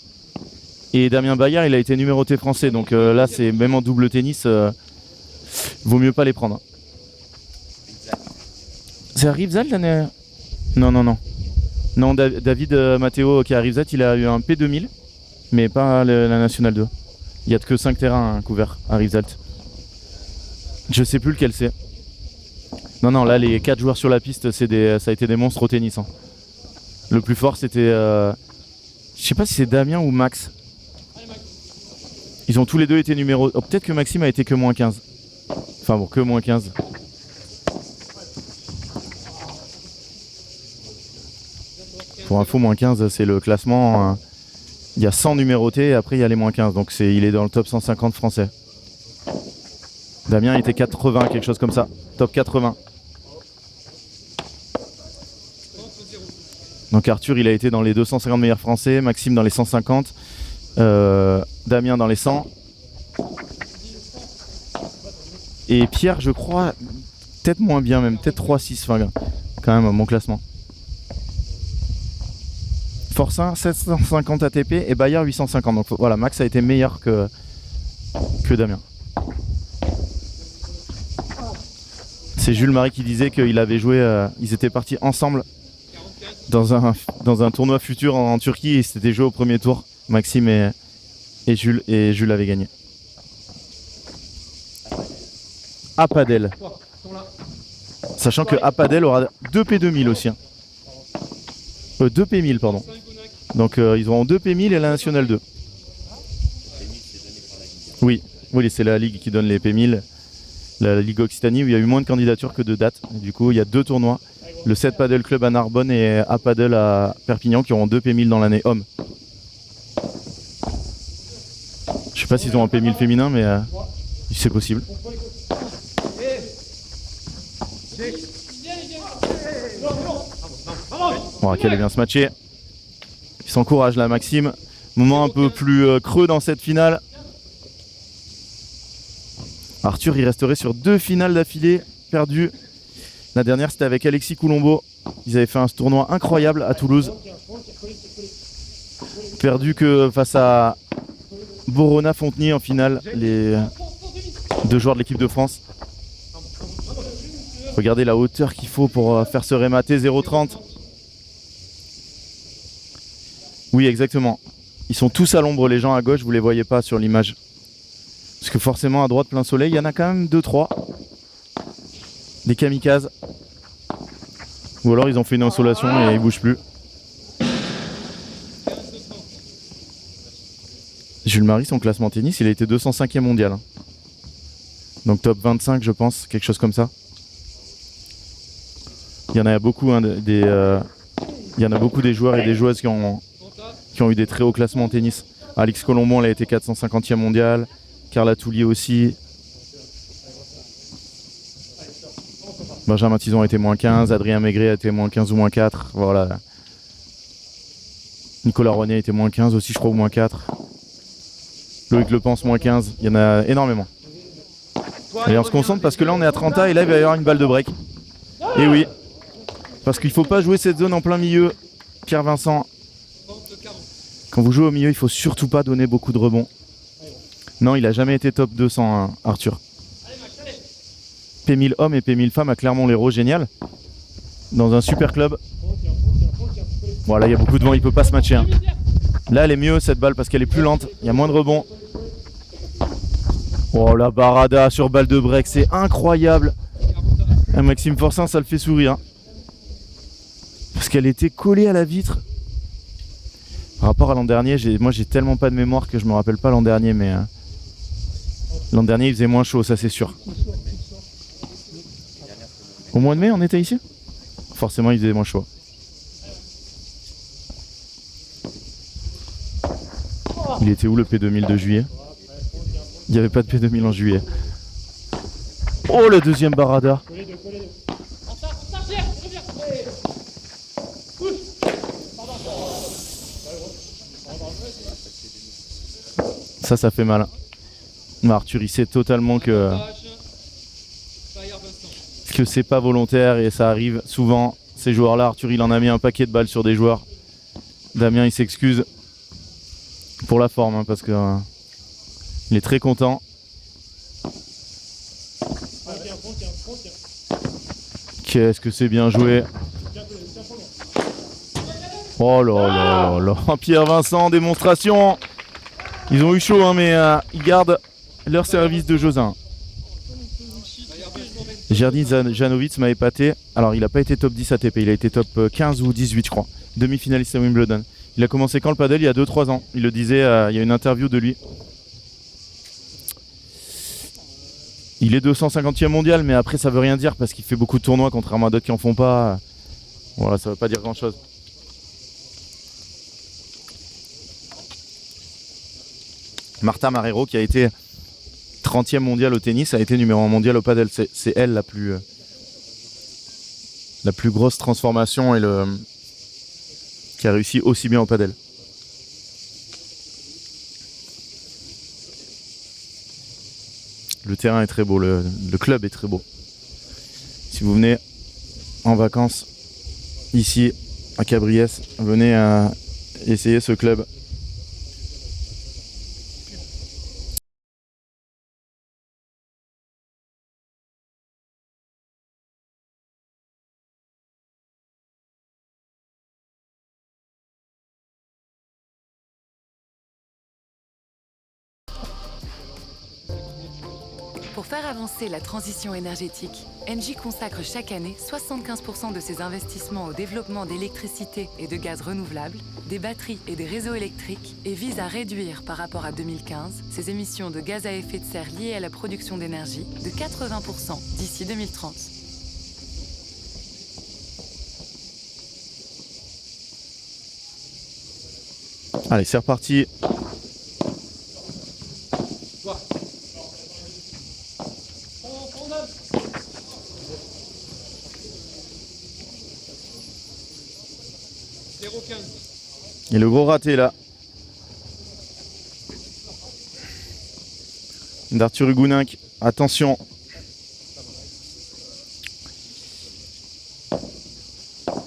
Et Damien Bayard, il a été numéroté français. Donc là, c'est même en double tennis, vaut mieux pas les prendre. C'est à Rivesal l'année? Non. Non, David Matteo qui est à Rivesal, il a eu un P2000, mais pas la Nationale 2. Il n'y a que 5 terrains couverts à Rivesalt. Je sais plus lequel c'est. Non, là, les 4 joueurs sur la piste, ça a été des monstres au tennis. Hein. Le plus fort, c'était... je sais pas si c'est Damien ou Max. Ils ont tous les deux été numéros... Oh, peut-être que Maxime a été que moins 15. Enfin bon, que moins 15. Pour info, moins 15, c'est le classement. Il y a 100 numérotés et après il y a les moins 15. Donc il est dans le top 150 français. Damien était 80, quelque chose comme ça. Top 80. Donc Arthur, il a été dans les 250 meilleurs français. Maxime dans les 150. Damien dans les 100. Et Pierre, je crois, peut-être moins bien même. Peut-être 3-6. Enfin, quand même, mon classement. Forçin 750 ATP et Bayard 850. Donc voilà, Max a été meilleur que Damien. C'est Jules Marie qui disait qu'il avait joué, ils étaient partis ensemble dans un tournoi futur en Turquie et c'était joué au premier tour. Maxime et Jules avaient gagné. À Padel. Sachant que à Padel aura 2 P2000 aussi. 2 P1000 pardon. Donc ils auront 2 P1000 et la Nationale 2. Oui, c'est la ligue qui donne les P1000. La Ligue Occitanie où il y a eu moins de candidatures que de dates. Et du coup il y a 2 tournois. Le 7 Padel Club à Narbonne et à Padel à Perpignan qui auront 2 P1000 dans l'année homme. Je sais pas s'ils ont un P1000 féminin mais c'est possible. Bon, Raquel est bien se matcher. Il s'encourage là, Maxime. Moment un peu plus creux dans cette finale. Arthur, il resterait sur 2 finales d'affilée perdues. La dernière, c'était avec Alexis Coulombo. Ils avaient fait un tournoi incroyable à Toulouse. Perdu que face à Borona Fontenay en finale, les 2 joueurs de l'équipe de France. Regardez la hauteur qu'il faut pour faire se rémater 0,30. Oui, exactement. Ils sont tous à l'ombre, les gens à gauche, vous les voyez pas sur l'image. Parce que forcément, à droite, plein soleil, il y en a quand même 2-3. Des kamikazes. Ou alors ils ont fait une insolation et ils bougent plus. Jules Marie, son classement tennis, il a été 205e mondial. Donc top 25, je pense, quelque chose comme ça. Il y en a beaucoup, hein, il y en a beaucoup des joueurs et des joueuses qui ont eu des très hauts classements en tennis. Alix Colombon, elle a été 450e mondial. Carla Toulier aussi. Benjamin Tison a été moins 15. Adrien Maigret a été moins 15 ou moins 4. Voilà. Nicolas Rouanet a été moins 15 aussi, je crois, ou moins 4. Loïc Lepens, moins 15. Il y en a énormément. Et on se concentre parce que là, on est à 30 et là, il va y avoir une balle de break. Et oui. Parce qu'il ne faut pas jouer cette zone en plein milieu. Pierre Vincent. Quand vous jouez au milieu, il ne faut surtout pas donner beaucoup de rebonds. Non, il n'a jamais été top 200, hein, Arthur. P1000 hommes et P1000 femmes à Clermont-Lérault, génial. Dans un super club. Voilà, il y a beaucoup de vent, il ne peut pas se matcher. Hein. Là, elle est mieux cette balle parce qu'elle est plus lente. Il y a moins de rebonds. Oh, la barada sur balle de break, c'est incroyable. Et Maxime Forçin, ça le fait sourire. Hein. Parce qu'elle était collée à la vitre. Par rapport à l'an dernier, moi j'ai tellement pas de mémoire que je me rappelle pas l'an dernier, mais l'an dernier il faisait moins chaud, ça c'est sûr. Au mois de mai on était ici ? Forcément il faisait moins chaud. Il était où le P2000 de juillet? Il n'y avait pas de P2000 en juillet. Oh, le deuxième Barada. Ça fait mal. Mais Arthur, il sait totalement que c'est pas volontaire et ça arrive souvent. Ces joueurs-là, Arthur, il en a mis un paquet de balles sur des joueurs. Damien, il s'excuse pour la forme, hein, parce que il est très content. Qu'est-ce que c'est bien joué. Oh là là là. Pierre Vincent, démonstration. Ils ont eu chaud, hein, mais ils gardent leur service de Josin. Jerdin Janovic m'a épaté. Alors, il n'a pas été top 10 ATP, il a été top 15 ou 18, je crois. Demi-finaliste à Wimbledon. Il a commencé quand le padel? Il y a 2-3 ans. Il le disait, il y a une interview de lui. Il est 250e mondial, mais après, ça veut rien dire parce qu'il fait beaucoup de tournois, contrairement à d'autres qui en font pas. Voilà, ça veut pas dire grand-chose. Marta Marrero, qui a été 30e mondial au tennis, a été numéro 1 mondial au padel. C'est elle la plus grosse transformation et qui a réussi aussi bien au padel. Le terrain est très beau, le club est très beau. Si vous venez en vacances ici à Cabriès, venez essayer ce club. Pour faire avancer la transition énergétique, Engie consacre chaque année 75% de ses investissements au développement d'électricité et de gaz renouvelables, des batteries et des réseaux électriques et vise à réduire par rapport à 2015 ses émissions de gaz à effet de serre liées à la production d'énergie de 80% d'ici 2030. Allez, c'est reparti. Et le gros raté là d'Arthur Hugueninck. Attention.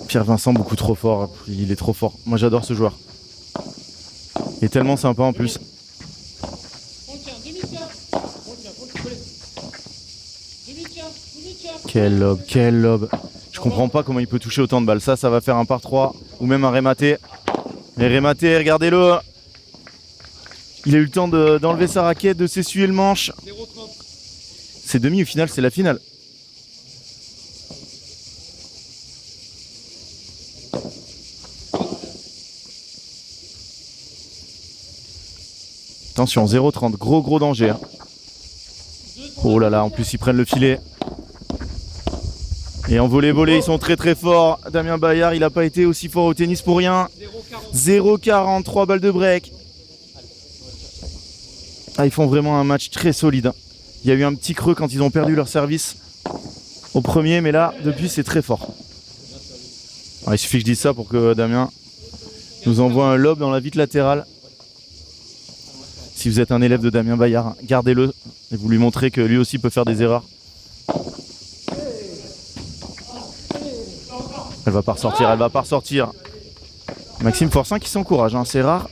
Pierre Vincent beaucoup trop fort. Il est trop fort. Moi j'adore ce joueur. Il est tellement sympa en plus. Quel lob, quel lob. Je comprends pas comment il peut toucher autant de balles. Ça va faire un par 3 ou même un rématé. Mais rématé, regardez-le. Il a eu le temps d'enlever sa raquette, de s'essuyer le manche. C'est demi ou finale, c'est la finale. Attention, 0,30, gros danger. Hein. Oh là là, en plus ils prennent le filet. Et en volley, ils sont très forts. Damien Bayard, il n'a pas été aussi fort au tennis pour rien. 0,40, 3 balles de break. Ah, ils font vraiment un match très solide. Il y a eu un petit creux quand ils ont perdu leur service au premier, mais là, depuis, c'est très fort. Alors, il suffit que je dise ça pour que Damien nous envoie un lob dans la vitre latérale. Si vous êtes un élève de Damien Bayard, gardez-le et vous lui montrez que lui aussi peut faire des erreurs. Elle va pas ressortir. Maxime Forçin qui s'encourage, hein, c'est rare.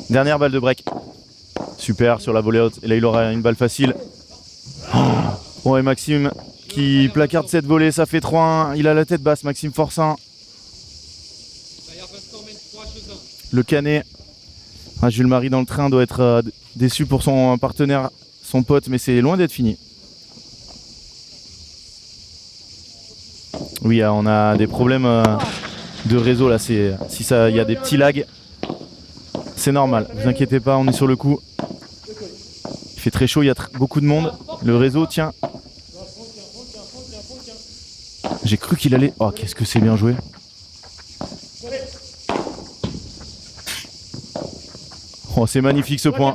Dernière balle de break. Super sur la volée haute. Et là il aura une balle facile. Oh, et Maxime qui placarde cette volée, ça fait 3-1. Il a la tête basse, Maxime Forçin. Le Canet. Ah, Jules Marie dans le train doit être déçu pour son partenaire, son pote, mais c'est loin d'être fini. Oui, on a des problèmes de réseau là. Si il y a des petits lags, c'est normal. Vous inquiétez pas, on est sur le coup. Il fait très chaud, il y a beaucoup de monde. Le réseau tient. J'ai cru qu'il allait. Oh, qu'est-ce que c'est bien joué. Oh, c'est magnifique ce point.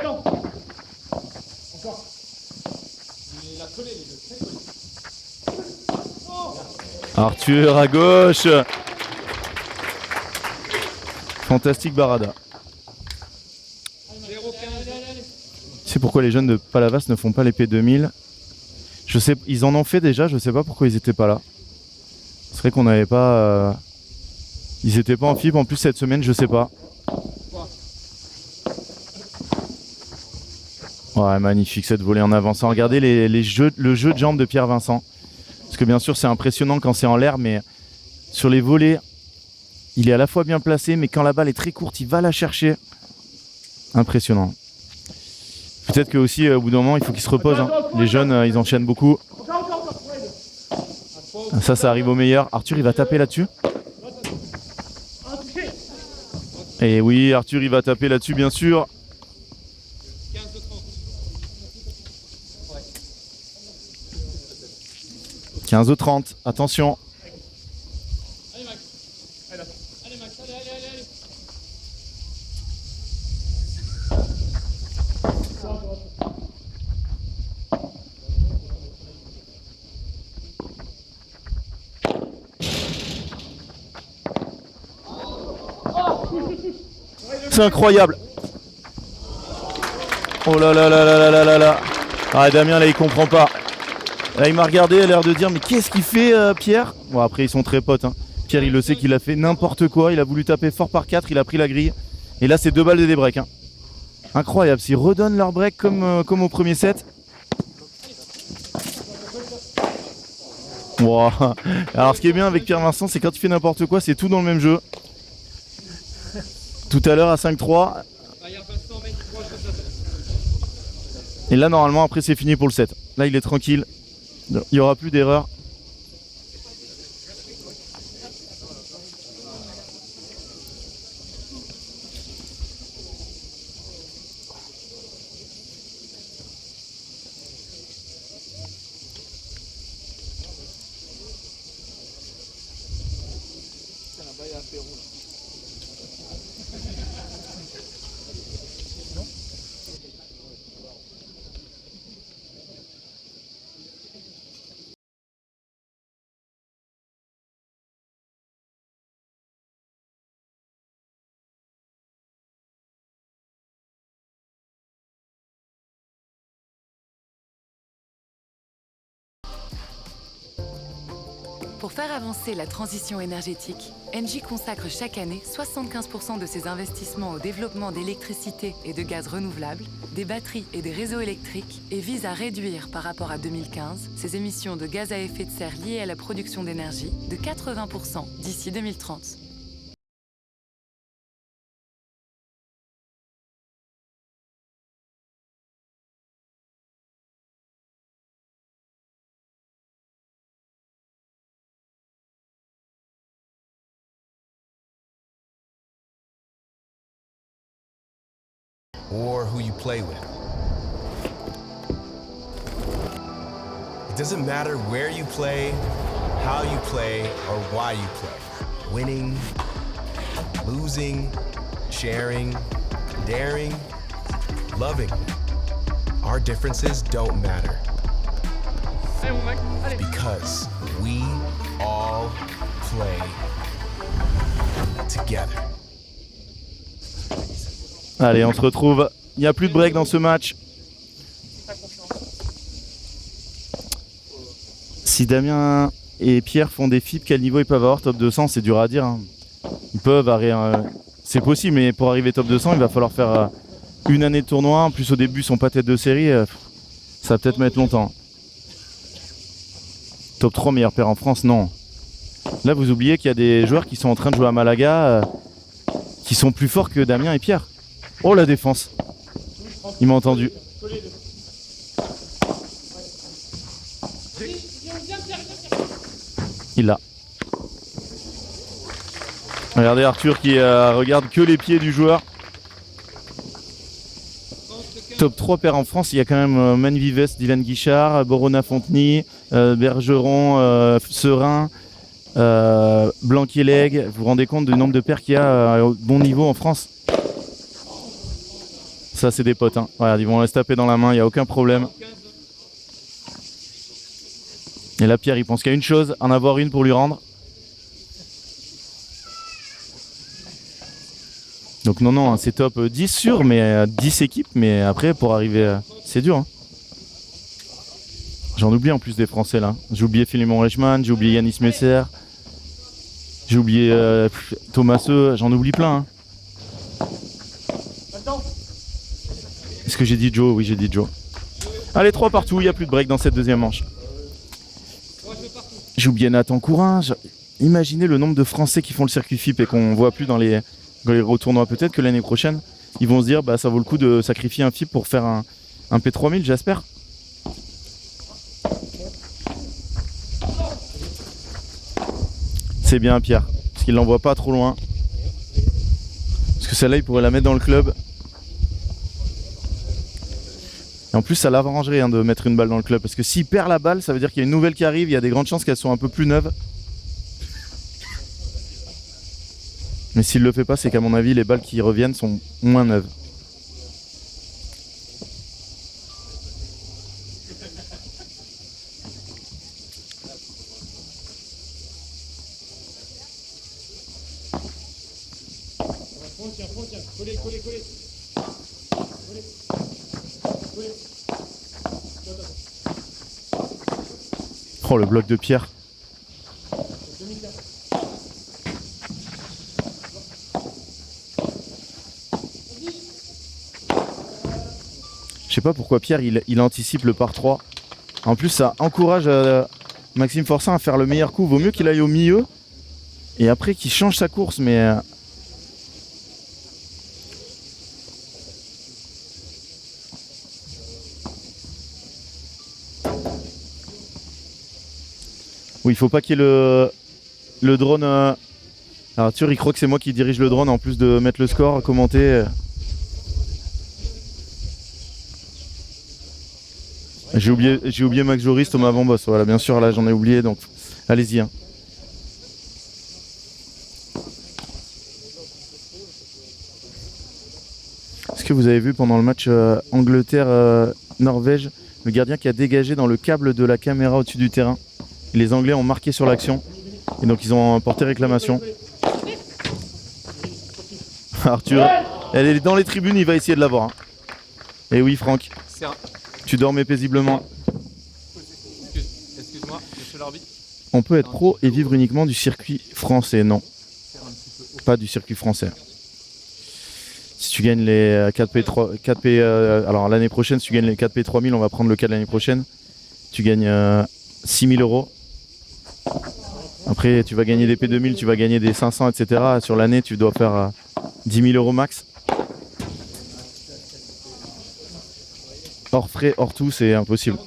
Arthur à gauche. Fantastique Barada. Tu sais pourquoi les jeunes de Palavas ne font pas l'épée 2000? Je sais, ils en ont fait déjà, je sais pas pourquoi ils étaient pas là. C'est vrai qu'on n'avait pas... Ils étaient pas en FIB en plus cette semaine, je sais pas. Ouais, magnifique cette volée en avançant. Regardez le jeu de jambes de Pierre Vincent. Parce que bien sûr c'est impressionnant quand c'est en l'air, mais sur les volées, il est à la fois bien placé, mais quand la balle est très courte, il va la chercher. Impressionnant. Peut-être que aussi au bout d'un moment, il faut qu'ils se reposent. Hein. Les jeunes, ils enchaînent beaucoup. Ça arrive au meilleur. Arthur, il va taper là-dessus. Et oui, Arthur, il va taper là-dessus, bien sûr. 15-30, attention. C'est incroyable. Oh là là là là là là là là. Ah, Damien là il comprend pas. Là il m'a regardé, il a l'air de dire mais qu'est-ce qu'il fait Pierre? Bon après ils sont très potes hein. Pierre il le sait qu'il a fait n'importe quoi, il a voulu taper fort par 4, il a pris la grille. Et là c'est 2 balles de débreak hein. Incroyable, s'ils redonnent leur break comme au premier set. Wow. Alors ce qui est bien avec Pierre Vincent c'est quand il fait n'importe quoi, c'est tout dans le même jeu. Tout à l'heure à 5-3. Et là normalement après c'est fini pour le set. Là il est tranquille. Il n'y aura plus d'erreur. Pour faire avancer la transition énergétique, Engie consacre chaque année 75% de ses investissements au développement d'électricité et de gaz renouvelables, des batteries et des réseaux électriques et vise à réduire par rapport à 2015 ses émissions de gaz à effet de serre liées à la production d'énergie de 80% d'ici 2030. Or who you play with. It doesn't matter where you play, how you play, or why you play. Winning, losing, sharing, daring, loving. Our differences don't matter. Because we all play together. Allez, on se retrouve. Il n'y a plus de break dans ce match. Si Damien et Pierre font des FIB, quel niveau ils peuvent avoir? Top 200, c'est dur à dire. Hein. Ils peuvent arriver. C'est possible, mais pour arriver top 200, il va falloir faire une année de tournoi. En plus, au début, ils sont pas tête de série. Ça va peut-être mettre longtemps. Top 3 meilleur paire en France, non. Là, vous oubliez qu'il y a des joueurs qui sont en train de jouer à Malaga qui sont plus forts que Damien et Pierre. Oh la défense. Il m'a entendu. Il l'a. Regardez Arthur qui regarde que les pieds du joueur. Top 3 paires en France, il y a quand même Man Vives, Dylan Guichard, Borona Fonteny, Bergeron, Serein, Blanquier-Leg. Vous vous rendez compte du nombre de paires qu'il y a au bon niveau en France? Ça, c'est des potes. Hein. Regarde, ils vont aller se taper dans la main, il n'y a aucun problème. Et là, Pierre, il pense qu'à une chose, en avoir une pour lui rendre. Donc non, hein, c'est top 10 sûr, mais 10 équipes, mais après, pour arriver, c'est dur. Hein. J'en oublie en plus des Français, là. J'ai oublié Philemon Reichmann, j'ai oublié Yanis Messer, j'ai oublié Thomaseux, j'en oublie plein. Hein. Est-ce que j'ai dit Joe? Oui, j'ai dit Joe. Allez, 3 partout, il n'y a plus de break dans cette deuxième manche. J'ai oublié Nathan Courin. Imaginez le nombre de Français qui font le circuit FIP et qu'on ne voit plus dans les gros tournois. Peut-être que l'année prochaine, ils vont se dire bah ça vaut le coup de sacrifier un FIP pour faire un P3000, j'espère. C'est bien Pierre, parce qu'il l'envoie pas trop loin. Parce que celle-là, il pourrait la mettre dans le club. Et en plus, ça l'arrangerait hein, de mettre une balle dans le club. Parce que s'il perd la balle, ça veut dire qu'il y a une nouvelle qui arrive. Il y a des grandes chances qu'elles soient un peu plus neuves. Mais s'il le fait pas, c'est qu'à mon avis, les balles qui reviennent sont moins neuves. Oh le bloc de Pierre. Je sais pas pourquoi Pierre il anticipe le par 3. En plus ça encourage Maxime Forçat à faire le meilleur coup. Vaut mieux qu'il aille au milieu et après qu'il change sa course mais... Oui, il faut pas qu'il y ait le drone. Arthur, il croit que c'est moi qui dirige le drone en plus de mettre le score, commenter. J'ai oublié Max Joris, Thomas Van Boss. Voilà, bien sûr, là j'en ai oublié, donc allez-y. Hein. Est-ce que vous avez vu pendant le match Angleterre-Norvège, le gardien qui a dégagé dans le câble de la caméra au-dessus du terrain? Les Anglais ont marqué sur l'action et donc ils ont porté réclamation. Arthur, elle est dans les tribunes, il va essayer de l'avoir. Hein. Et oui Franck, tu dormais paisiblement. Excuse-moi, monsieur l'arbitre. On peut être pro et vivre uniquement du circuit français, non. Pas du circuit français. Si tu gagnes les 4P, alors l'année prochaine, si tu gagnes les 4P3000, on va prendre le cas de l'année prochaine, tu gagnes 6 000 €. Après, tu vas gagner des P2000, tu vas gagner des 500, etc. Sur l'année, tu dois faire 10 000 € max. Hors frais, hors tout, c'est impossible.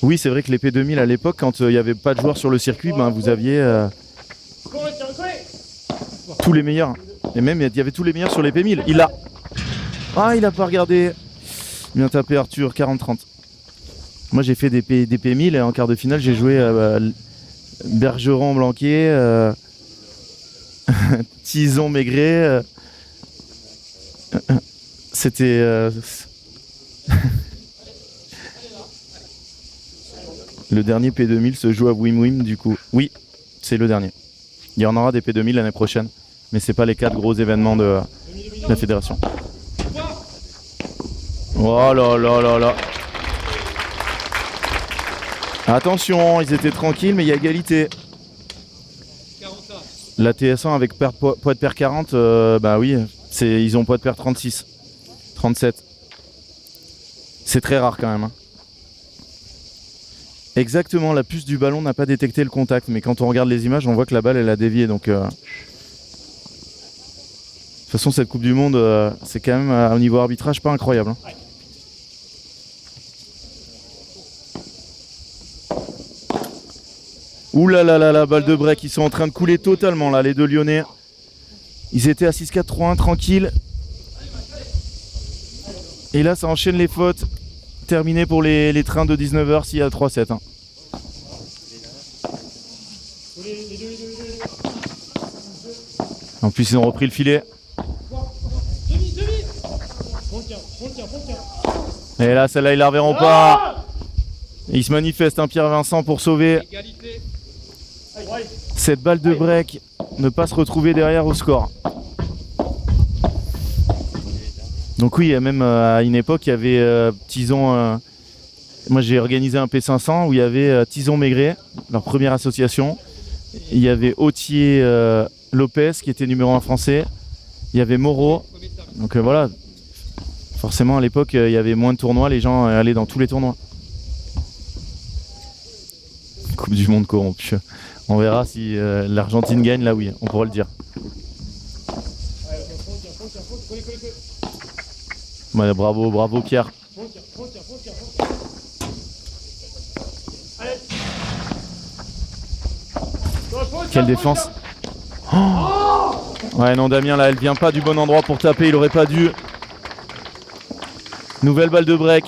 Oui, c'est vrai que les P2000 à l'époque, quand il n'y avait pas de joueurs sur le circuit, ben, vous aviez tous les meilleurs. Et même, il y avait tous les meilleurs sur les P1000. Il a... Ah, il a pas regardé. Bien tapé Arthur, 40-30. Moi, j'ai fait des P1000 et en quart de finale, j'ai joué Bergeron-Blanquet, Tison-Maigret. C'était... Le dernier P2000 se joue à Wim du coup. Oui, c'est le dernier. Il y en aura des P2000 l'année prochaine, mais c'est pas les 4 gros événements de la fédération. Oh là là là là. Attention, ils étaient tranquilles, mais il y a égalité. La TS1 avec poids de paire 40, bah oui, ils ont poids de paire 36, 37. C'est très rare quand même. Hein. Exactement, la puce du ballon n'a pas détecté le contact, mais quand on regarde les images, on voit que la balle elle a dévié. Donc, de toute façon, cette Coupe du Monde, c'est quand même au niveau arbitrage pas incroyable. Hein. Ouh là là là là, balle de break, ils sont en train de couler totalement là, les deux Lyonnais. Ils étaient à 6-4-3-1, tranquille. Et là, ça enchaîne les fautes. Terminé pour les trains de 19h s'il y a 3-7. Hein. En plus, ils ont repris le filet. Et là, celle-là, ils la reverront pas. Et il se manifeste, hein, Pierre Vincent, pour sauver cette balle de break. Ne pas se retrouver derrière au score. Donc oui, même à une époque, il y avait Tison. Moi, j'ai organisé un P500 où il y avait Tison Maigret, leur première association. Il y avait Autier Lopez, qui était numéro 1 français. Il y avait Moreau. Donc voilà. Forcément, à l'époque, il y avait moins de tournois. Les gens allaient dans tous les tournois. Coupe du monde corrompue. On verra si l'Argentine gagne. Là, oui, on pourra le dire. Ouais, bravo, bravo Pierre. Quelle défense. Oh, ouais, non, Damien, là, elle vient pas du bon endroit pour taper. Il aurait pas dû. Nouvelle balle de break.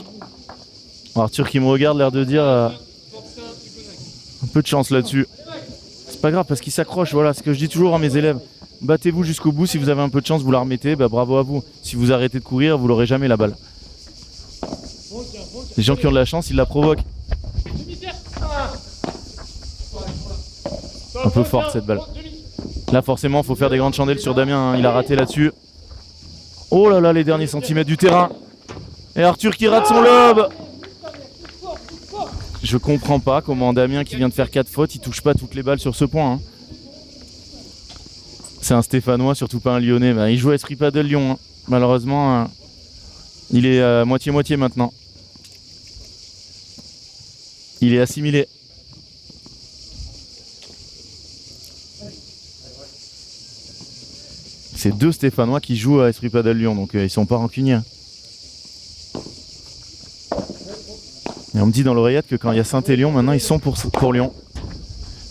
Arthur qui me regarde, l'air de dire un peu de chance là-dessus. C'est pas grave parce qu'il s'accroche. Voilà, ce que je dis toujours à mes élèves. Battez-vous jusqu'au bout. Si vous avez un peu de chance, vous la remettez. Bah, bravo à vous. Si vous arrêtez de courir, vous l'aurez jamais la balle. Les gens qui ont de la chance, ils la provoquent. Un peu forte cette balle. Là forcément, il faut faire des grandes chandelles sur Damien. Hein. Il a raté là-dessus. Oh là là, les derniers centimètres du terrain. Et Arthur qui rate son lob. Je comprends pas comment Damien qui vient de faire 4 fautes, il touche pas toutes les balles sur ce point. Hein. C'est un Stéphanois, surtout pas un Lyonnais. Bah, il joue à Esprit Padel Lyon. Hein. Malheureusement, il est moitié-moitié maintenant. Il est assimilé. C'est 2 Stéphanois qui jouent à Esprit Padel Lyon, donc ils sont pas rancuniers. Et on me dit dans l'oreillette que quand il y a Saint-Élion, maintenant ils sont pour Lyon.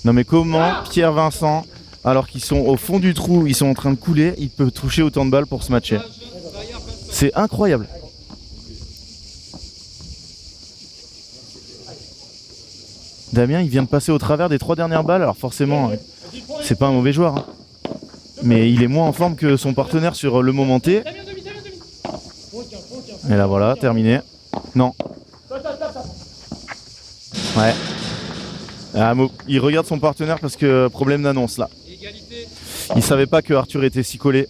Non mais comment Pierre Vincent, alors qu'ils sont au fond du trou, ils sont en train de couler, il peut toucher autant de balles pour se matcher. C'est incroyable. Damien, il vient de passer au travers des 3 dernières balles, alors forcément, c'est pas un mauvais joueur. Hein. Mais il est moins en forme que son partenaire sur le moment T. Et là voilà, terminé. Non. Ouais. Ah, il regarde son partenaire parce que problème d'annonce là. Il savait pas que Arthur était si collé.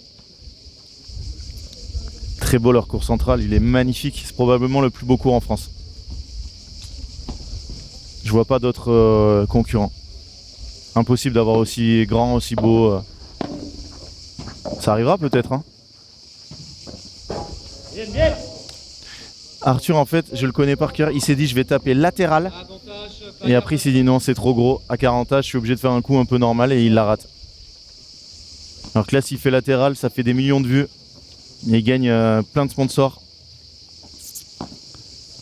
Très beau leur cours central, il est magnifique. C'est probablement le plus beau cours en France. Je vois pas d'autres concurrents. Impossible d'avoir aussi grand, aussi beau. Ça arrivera peut-être. Hein. Arthur, en fait, je le connais par cœur. Il s'est dit, je vais taper latéral. Et après, il s'est dit, non, c'est trop gros. À 40 ans, je suis obligé de faire un coup un peu normal et il la rate. Alors que là, s'il fait latéral, ça fait des millions de vues. Et il gagne plein de sponsors.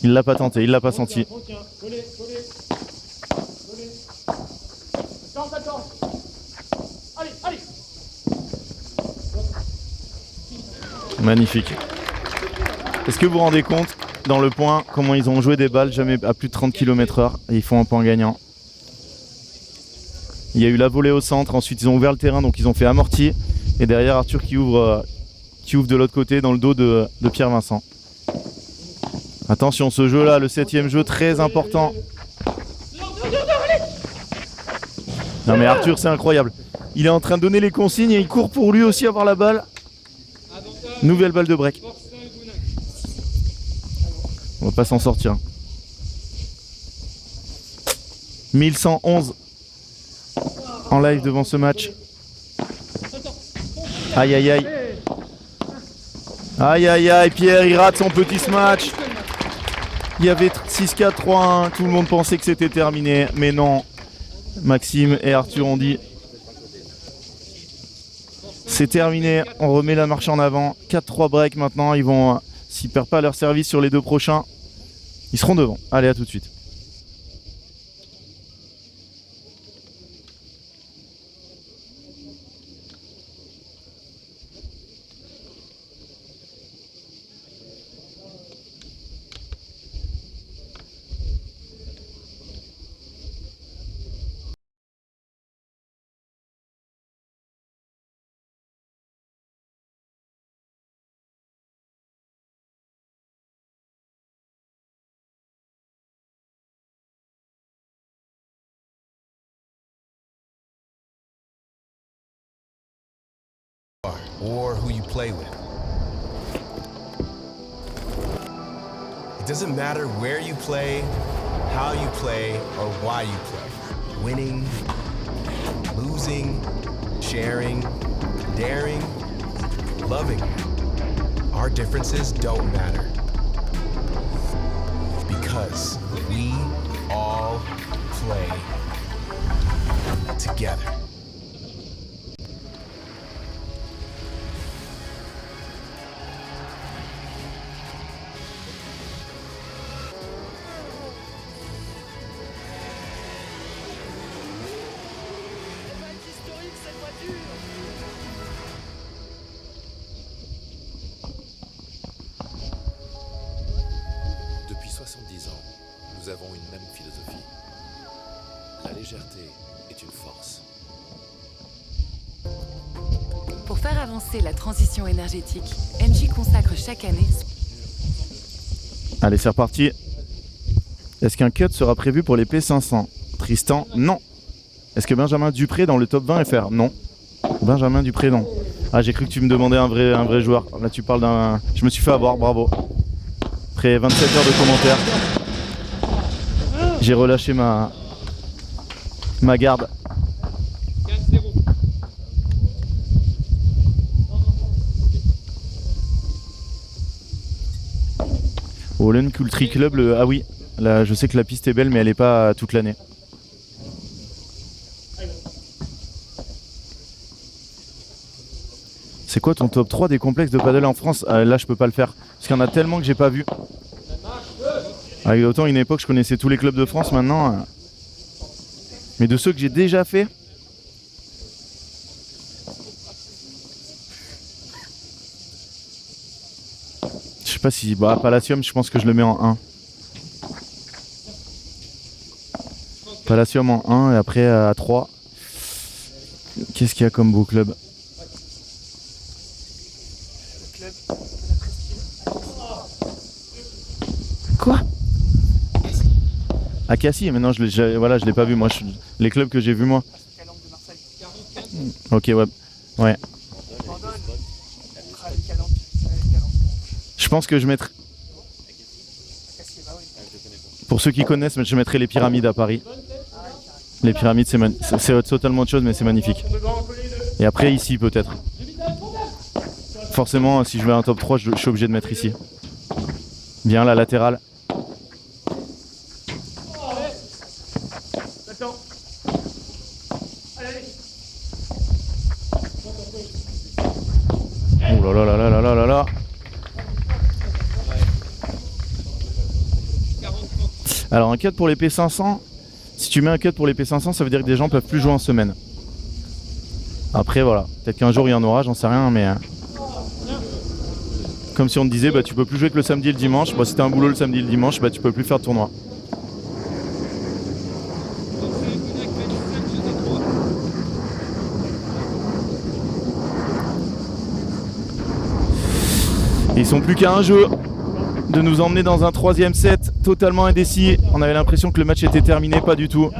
Il l'a pas tenté, il l'a pas senti. Magnifique. Est-ce que vous vous rendez compte dans le point comment ils ont joué des balles jamais à plus de 30 km/h et ils font un point gagnant. Il y a eu la volée au centre, ensuite ils ont ouvert le terrain donc ils ont fait amorti et derrière Arthur qui ouvre de l'autre côté dans le dos de Pierre Vincent. Attention, ce jeu là, le 7e jeu très important. Non mais Arthur c'est incroyable. Il est en train de donner les consignes et il court pour lui aussi avoir la balle. Nouvelle balle de break. On va pas s'en sortir. 1111 en live devant ce match. Aïe aïe aïe. Aïe aïe aïe, Pierre il rate son petit smash. Il y avait 6-4, 3-1, tout le monde pensait que c'était terminé, mais non. Maxime et Arthur ont dit c'est terminé, on remet la marche en avant. 4-3 break maintenant, ils vont, s'ils perdent pas leur service sur les 2 prochains, ils seront devant. Allez, à tout de suite. or who you play with. It doesn't matter where you play, how you play, or why you play. Winning, losing, sharing, daring, loving. Our differences don't matter. Because we all play together. Depuis 70 ans, nous avons une même philosophie. La légèreté est une force. Pour faire avancer la transition énergétique, Engie consacre chaque année. Allez, c'est reparti. Est-ce qu'un cut sera prévu pour les P500? Tristan, non. Est-ce que Benjamin Dupré dans le top 20 FR? Non. Benjamin Dupré, non. Ah, j'ai cru que tu me demandais un vrai joueur. Là, tu parles d'un... Je me suis fait avoir, bravo. Après 27 heures de commentaires, j'ai relâché ma garde. Au Lone Country Club, ah oui, là, je sais que la piste est belle, mais elle n'est pas toute l'année. C'est quoi ton top 3 des complexes de paddle en France? Là, je peux pas le faire, parce qu'il y en a tellement que j'ai pas vu. Autant une époque, je connaissais tous les clubs de France, maintenant... Mais de ceux que j'ai déjà fait... Je sais pas si... Bah, Palacium, je pense que je le mets en 1. Palacium en 1 et après à 3. Qu'est-ce qu'il y a comme beau club? Quoi? À Cassis, mais non, voilà, je l'ai pas vu moi. Les clubs que j'ai vus moi. Ok, ouais. Ouais. Je pense que je mettrai. Pour ceux qui connaissent, je mettrai les pyramides à Paris. Les pyramides, c'est totalement autre chose, mais c'est magnifique. Et après, ici, peut-être. Forcément, si je veux un top 3, je suis obligé de mettre ici. Bien, la latérale. Oh là là là là là là là. Alors un cut pour les P500, si tu mets un cut pour les P500, ça veut dire que des gens peuvent plus jouer en semaine. Après voilà, peut-être qu'un jour il y en aura, j'en sais rien, mais... Comme si on te disait, bah tu peux plus jouer que le samedi et le dimanche, bah si t'as un boulot le samedi et le dimanche, bah tu peux plus faire de tournoi. Et ils sont plus qu'à un jeu de nous emmener dans un troisième set totalement indécis. On avait l'impression que le match était terminé, pas du tout.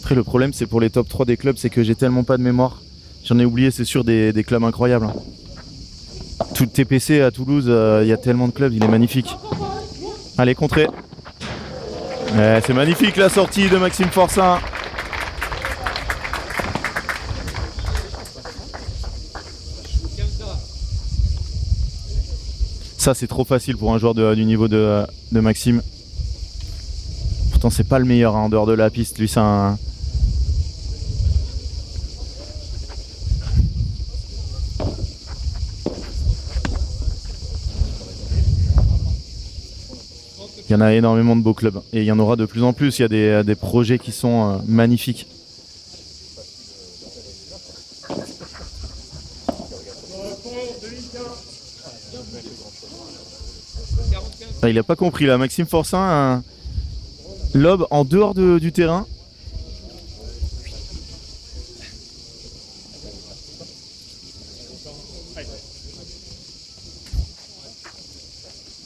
Après le problème c'est pour les top 3 des clubs, c'est que j'ai tellement pas de mémoire. J'en ai oublié c'est sûr des clubs incroyables. Tout TPC à Toulouse, il y a tellement de clubs, il est magnifique. Allez, contré. C'est magnifique la sortie de Maxime Forçin. Ça c'est trop facile pour un joueur du niveau de Maxime. Pourtant c'est pas le meilleur en dehors de la piste. Lui c'est un... Il y en a énormément de beaux clubs et il y en aura de plus en plus. Il y a des projets qui sont magnifiques. Ah, il n'a pas compris là. Maxime Forçin, un lob en dehors du terrain.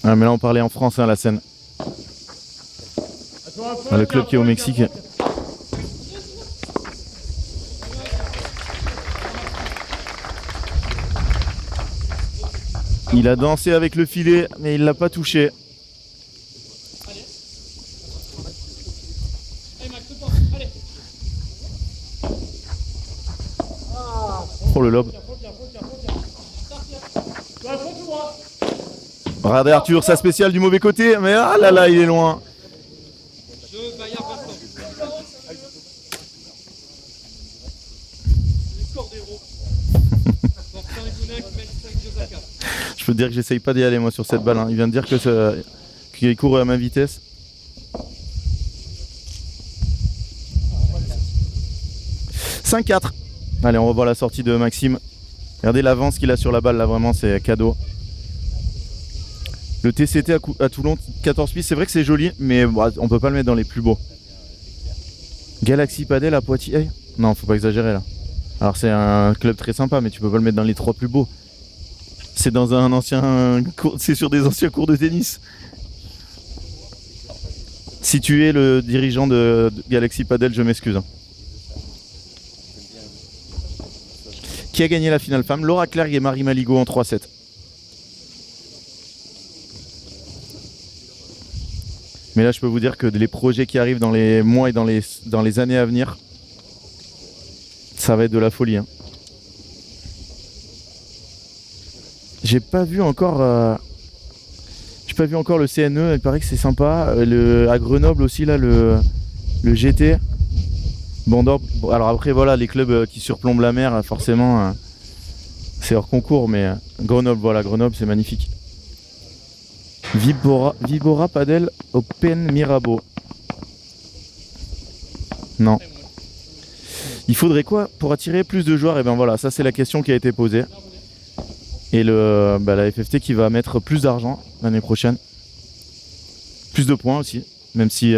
Ah, mais là on parlait en France, hein, la scène. Ah, le club qui est au Mexique. Il a dansé avec le filet, mais il l'a pas touché. Oh le lobe. Regardez Arthur, sa spéciale du mauvais côté, mais ah là là, il est loin. Je peux te dire que j'essaye pas d'y aller moi sur cette balle, hein. Il vient de dire que qu'il court à ma vitesse. « 5-4 ». Allez, on revoit la sortie de Maxime. Regardez l'avance qu'il a sur la balle, là, vraiment, c'est cadeau. Le TCT à Toulon, 14 pistes, c'est vrai que c'est joli, mais bon, on peut pas le mettre dans les plus beaux. Galaxy Padel à Poitiers. Non, faut pas exagérer là. Alors c'est un club très sympa, mais tu peux pas le mettre dans les 3 plus beaux. C'est dans un ancien cours, c'est sur des anciens cours de tennis. Si tu es le dirigeant de Galaxy Padel, je m'excuse. Qui a gagné la finale femme? Laura Clerc et Marie Maligot en 3-7. Mais là, je peux vous dire que les projets qui arrivent dans les mois et dans les années à venir, ça va être de la folie, hein. J'ai pas vu encore le CNE, il paraît que c'est sympa. À Grenoble aussi, là, le GT. Bon, alors après, voilà, les clubs qui surplombent la mer, forcément, c'est hors concours, mais Grenoble, voilà, Grenoble, c'est magnifique. Vibora Padel Open Mirabeau. Non. Il faudrait quoi pour attirer plus de joueurs? Et bien voilà, ça c'est la question qui a été posée. Et la FFT qui va mettre plus d'argent l'année prochaine. Plus de points aussi, même si...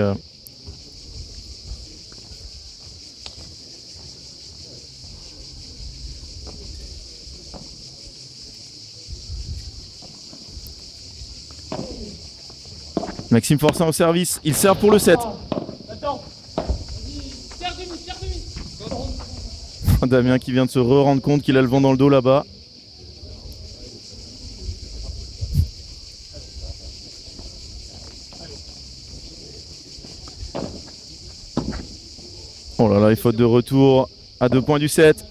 Maxime Forçat au service, il sert pour le 7. Attends. Damien qui vient de se rendre compte qu'il a le vent dans le dos là-bas. Oh là là, les fautes de retour à 2 points du 7.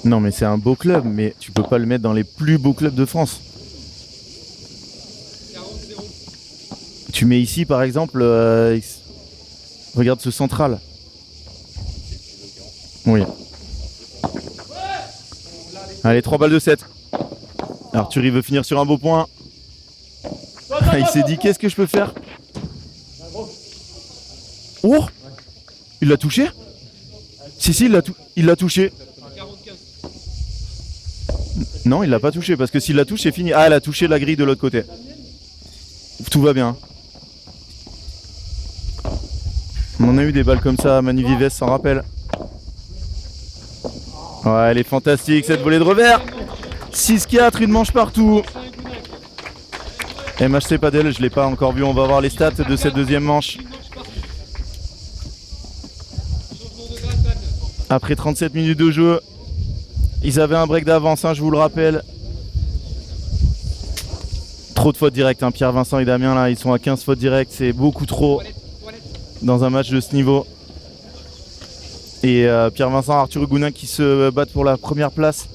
Non mais c'est un beau club, mais tu peux pas le mettre dans les plus beaux clubs de France. Tu mets ici par exemple, regarde ce central. Oui. Allez, 3 balles de 7. Arthur il veut finir sur un beau point. Il s'est dit qu'est-ce que je peux faire? Oh, il l'a touché? Si, il l'a touché. Non, il l'a pas touché parce que s'il la touche, c'est fini. Ah, elle a touché la grille de l'autre côté. Tout va bien. On en a eu des balles comme ça, Manu Vives s'en rappelle. Ouais, elle est fantastique cette volée de revers. 6-4, une manche partout. MHC Padel, je l'ai pas encore vu, on va voir les stats de cette deuxième manche. Après 37 minutes de jeu, ils avaient un break d'avance, hein, je vous le rappelle. Trop de fautes directes, hein. Pierre-Vincent et Damien là, ils sont à 15 fautes directes, c'est beaucoup trop dans un match de ce niveau. Et Pierre-Vincent, Arthur Gounin qui se battent pour la première place.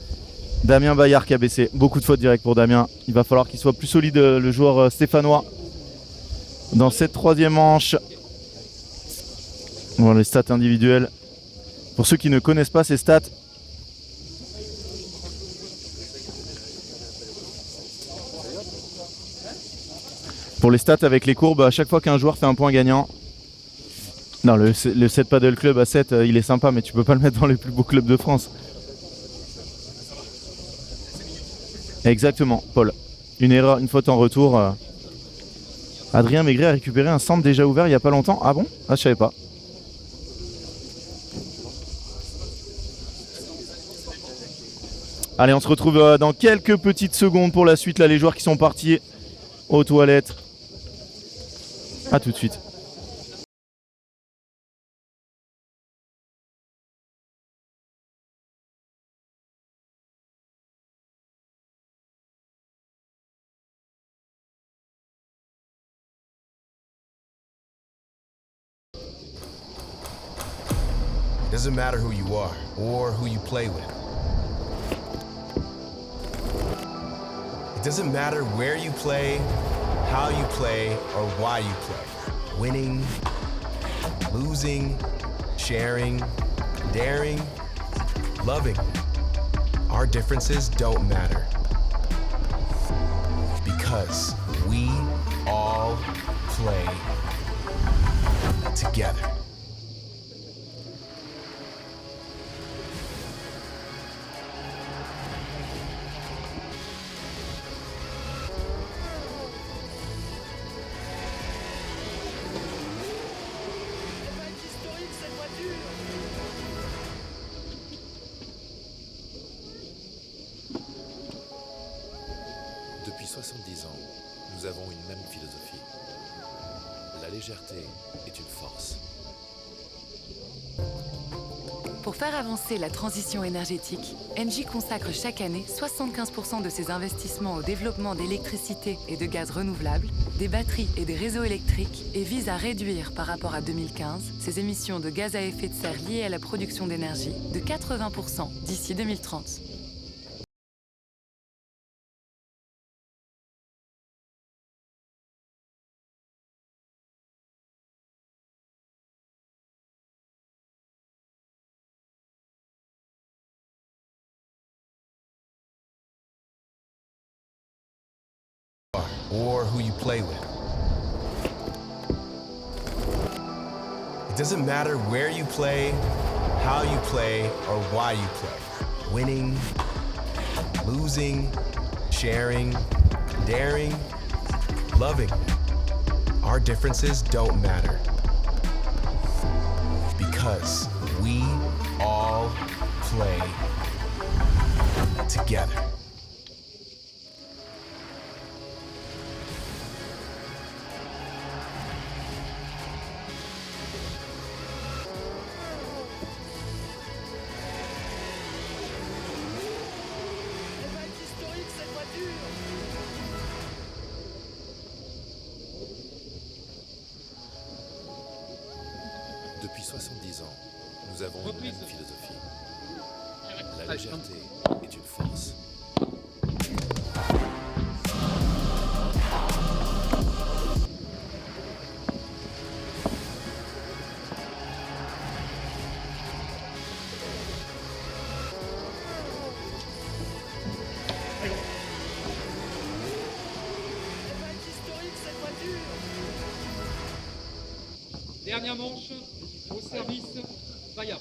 Damien Bayard qui a baissé, beaucoup de fautes directes pour Damien. Il va falloir qu'il soit plus solide le joueur stéphanois dans cette troisième manche. Bon, les stats individuelles. Pour ceux qui ne connaissent pas ces stats, pour les stats avec les courbes, à chaque fois qu'un joueur fait un point gagnant. Non, le 7 Paddle Club à 7, il est sympa, mais tu peux pas le mettre dans les plus beaux clubs de France. Exactement, Paul. Une erreur, une faute en retour. Adrien Maigret a récupéré un centre déjà ouvert il n'y a pas longtemps. Ah bon? Ah, je savais pas. Allez, on se retrouve dans quelques petites secondes pour la suite. Là, les joueurs qui sont partis aux toilettes. A tout de suite. It doesn't matter who you are or who you play with. It doesn't matter where you play, how you play, or why you play. Winning, losing, sharing, daring, loving. Our differences don't matter. Because we all play together. Depuis 70 ans, nous avons une même philosophie. La légèreté est une force. Pour faire avancer la transition énergétique, Engie consacre chaque année 75% de ses investissements au développement d'électricité et de gaz renouvelables, des batteries et des réseaux électriques et vise à réduire par rapport à 2015 ses émissions de gaz à effet de serre liées à la production d'énergie de 80% d'ici 2030. Or who you play with. It doesn't matter where you play, how you play, or why you play. Winning, losing, sharing, daring, loving. Our differences don't matter. Because we all play together. Depuis 70 ans, nous avons une même philosophie. La légèreté est une force. Dernière manche, au service, Bayard.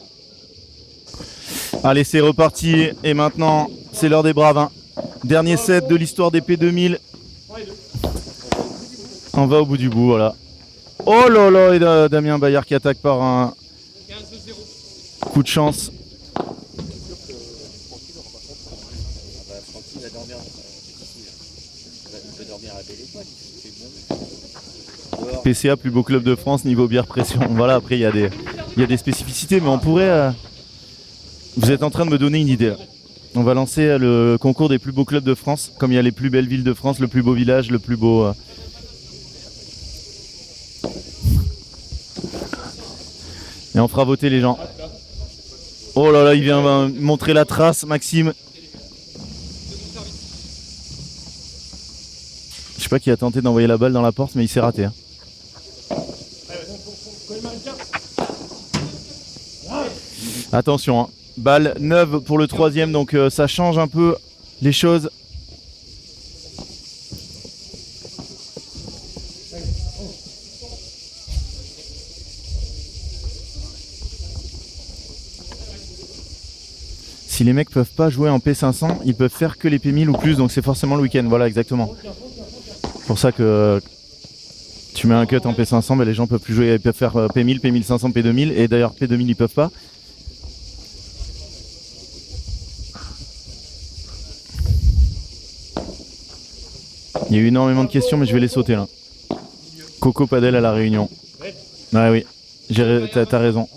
Allez, c'est reparti. Et maintenant, c'est l'heure des braves. Hein. Dernier set de l'histoire des P2000. On va au bout du bout, voilà. Oh là là, et Damien Bayard qui attaque par un 15-0. coup de chance. PCA, plus beau club de France niveau bière pression. Voilà, après il y a des spécificités, mais on pourrait... Vous êtes en train de me donner une idée là. On va lancer le concours des plus beaux clubs de France, comme il y a les plus belles villes de France, le plus beau village, le plus beau... Et on fera voter les gens. Oh là là, il vient montrer la trace, Maxime. Je sais pas qui a tenté d'envoyer la balle dans la porte, mais il s'est raté. Hein. Attention, hein. Balle neuve pour le troisième, donc ça change un peu les choses. Si les mecs peuvent pas jouer en P500, ils peuvent faire que les P1000 ou plus, donc c'est forcément le week-end. Voilà, exactement. C'est pour ça que tu mets un cut en P500, mais les gens peuvent plus jouer. Ils peuvent faire P1000, P1500, P2000, et d'ailleurs P2000 ils peuvent pas. Il y a eu énormément de questions, mais je vais les sauter là. Coco Padel à la Réunion. Ouais, oui, t'as raison.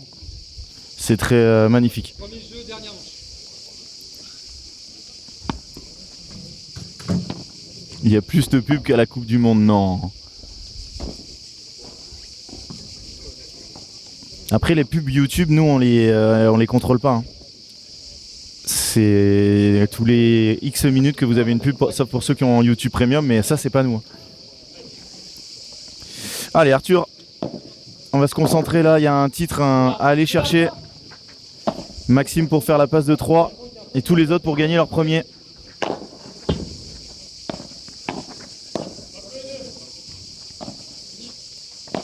C'est très magnifique. Premier jeu, dernière manche. Il y a plus de pubs qu'à la Coupe du Monde, non. Après les pubs YouTube, nous on les contrôle pas. Hein. C'est tous les X minutes que vous avez une pub, sauf pour ceux qui ont YouTube Premium, mais ça c'est pas nous. Allez Arthur, on va se concentrer là, il y a un titre à aller chercher. Maxime pour faire la passe de 3 et tous les autres pour gagner leur premier.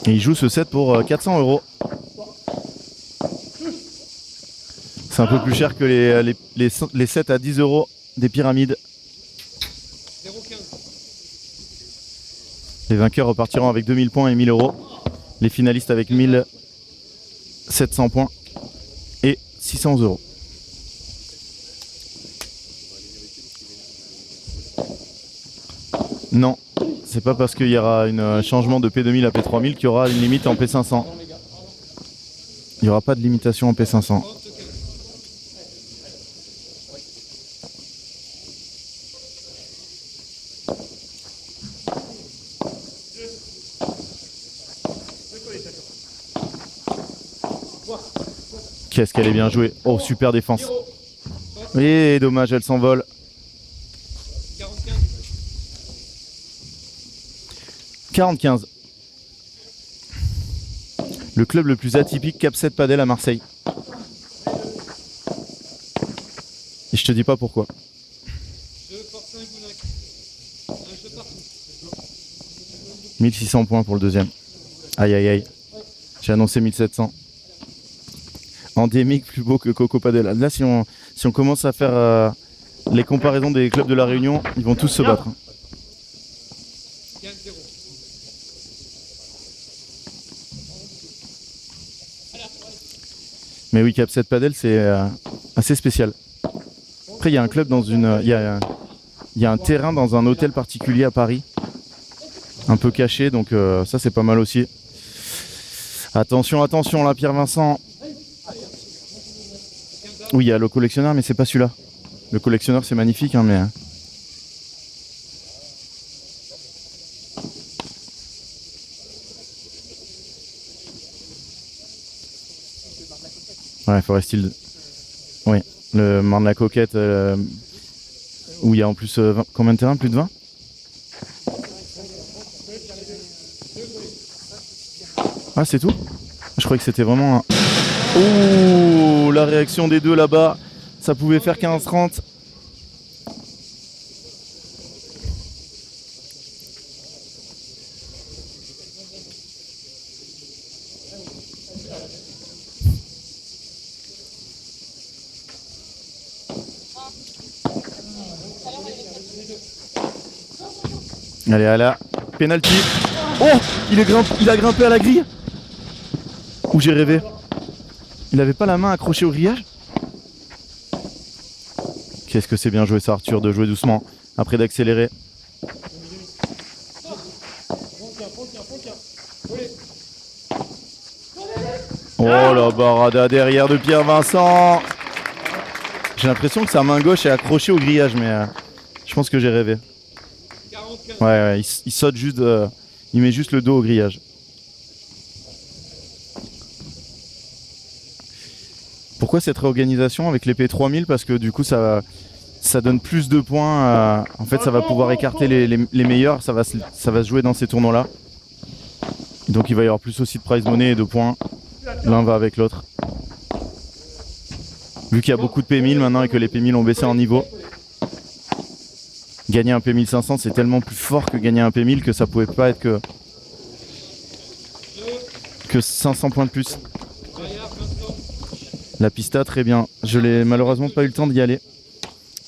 Et il joue ce set pour 400 €. C'est un peu plus cher que les sets à 10 € des pyramides. 0,15. Les vainqueurs repartiront avec 2000 points et 1000 €. Les finalistes avec 1700 points et 600 €. Non, c'est pas parce qu'il y aura un changement de P2000 à P3000 qu'il y aura une limite en P500. Il n'y aura pas de limitation en P500. Qu'est-ce qu'elle est bien jouée. Oh, super défense. Et dommage, elle s'envole. 40-15. Le club le plus atypique Cap 7 Padel à Marseille. Et je te dis pas pourquoi. Jeu force 5 ou 9. Un jeu partout. 1600 points pour le deuxième. Aïe aïe aïe. J'ai annoncé 1700. Endémique plus beau que Coco Padel. Là si on commence à faire les comparaisons des clubs de la Réunion, ils vont tous se battre. 15-0. Mais oui, Cap 7 Padel c'est assez spécial. Après il y a un club dans une... Il y a un terrain dans un hôtel particulier à Paris. Un peu caché, donc ça c'est pas mal aussi. Attention, attention là Pierre-Vincent. Oui, il y a le collectionneur, mais c'est pas celui-là. Le collectionneur, c'est magnifique, hein, mais... Ouais, Forest Hill. Oui, le Marne de la Coquette, où il y a en plus... combien de terrains? Plus de 20? Ah, c'est tout? Je croyais que c'était vraiment un... Oh, la réaction des deux là-bas, ça pouvait faire 15-30. Allez, à la penalty. Oh, il a grimpé à la grille. Où j'ai rêvé. Il avait pas la main accrochée au grillage. Qu'est-ce que c'est bien joué ça Arthur, de jouer doucement, après d'accélérer. Oh la barada derrière de Pierre-Vincent. J'ai l'impression que sa main gauche est accrochée au grillage, mais je pense que j'ai rêvé. Ouais, il saute juste, il met juste le dos au grillage. Pourquoi cette réorganisation avec les P3000? Parce que du coup ça donne plus de points. En fait ça va pouvoir écarter les meilleurs. Ça va se jouer dans ces tournois là. Et donc il va y avoir plus aussi de prize money et de points. L'un va avec l'autre. Vu qu'il y a beaucoup de P1000 maintenant et que les P1000 ont baissé en niveau. Gagner un P1500 c'est tellement plus fort que gagner un P1000 que ça pouvait pas être que 500 points de plus. La pista très bien, je n'ai malheureusement pas eu le temps d'y aller,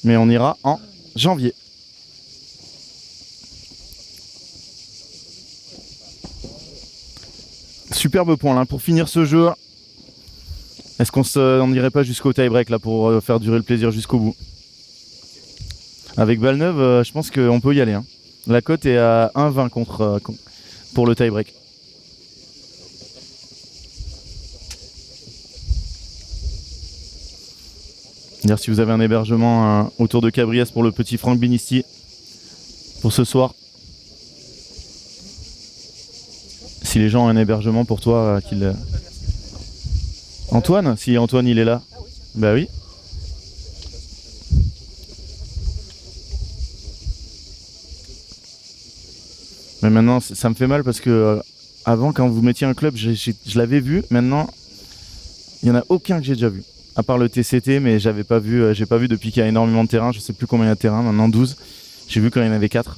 mais on ira en janvier. Superbe point là pour finir ce jeu. Est-ce qu'on n'irait pas jusqu'au tie-break là pour faire durer le plaisir jusqu'au bout? Avec balle neuve, je pense qu'on peut y aller. Hein. La cote est à 1,20 pour le tie-break. D'ailleurs, si vous avez un hébergement autour de Cabriès pour le petit Franck Binisti pour ce soir. Si les gens ont un hébergement pour toi, qu'il... Antoine, si Antoine il est là. Bah oui. Mais maintenant, ça me fait mal parce que avant, quand vous mettiez un club, je l'avais vu. Maintenant, il n'y en a aucun que j'ai déjà vu. À part le TCT, mais j'ai pas vu depuis qu'il y a énormément de terrains. Je sais plus combien il y a de terrains, maintenant 12. J'ai vu quand il y en avait 4.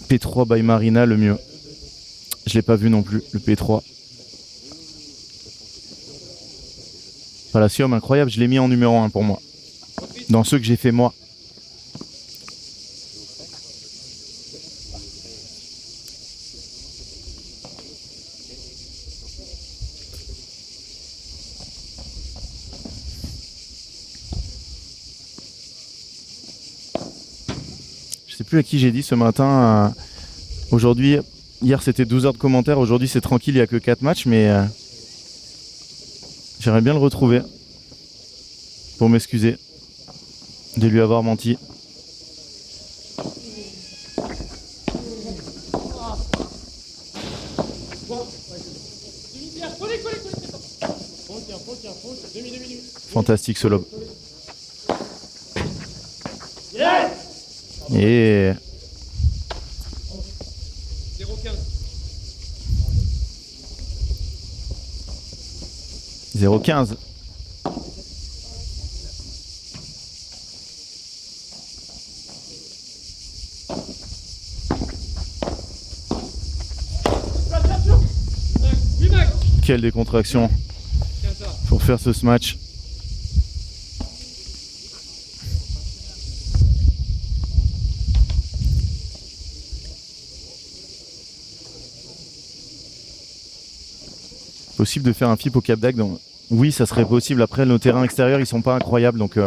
P3 by Marina, le mieux. Je l'ai pas vu non plus, le P3. Palacium, incroyable, je l'ai mis en numéro 1 pour moi. Dans ceux que j'ai fait moi. Je sais plus à qui j'ai dit ce matin. Aujourd'hui, hier c'était 12 heures de commentaires, aujourd'hui c'est tranquille, il n'y a que 4 matchs, mais j'aimerais bien le retrouver pour m'excuser de lui avoir menti. Fantastique ce lob. Et 0,15. Quelle décontraction pour faire ce match. Possible de faire un FIP au Cap d'Agde, donc oui ça serait possible. Après nos terrains extérieurs ils sont pas incroyables, donc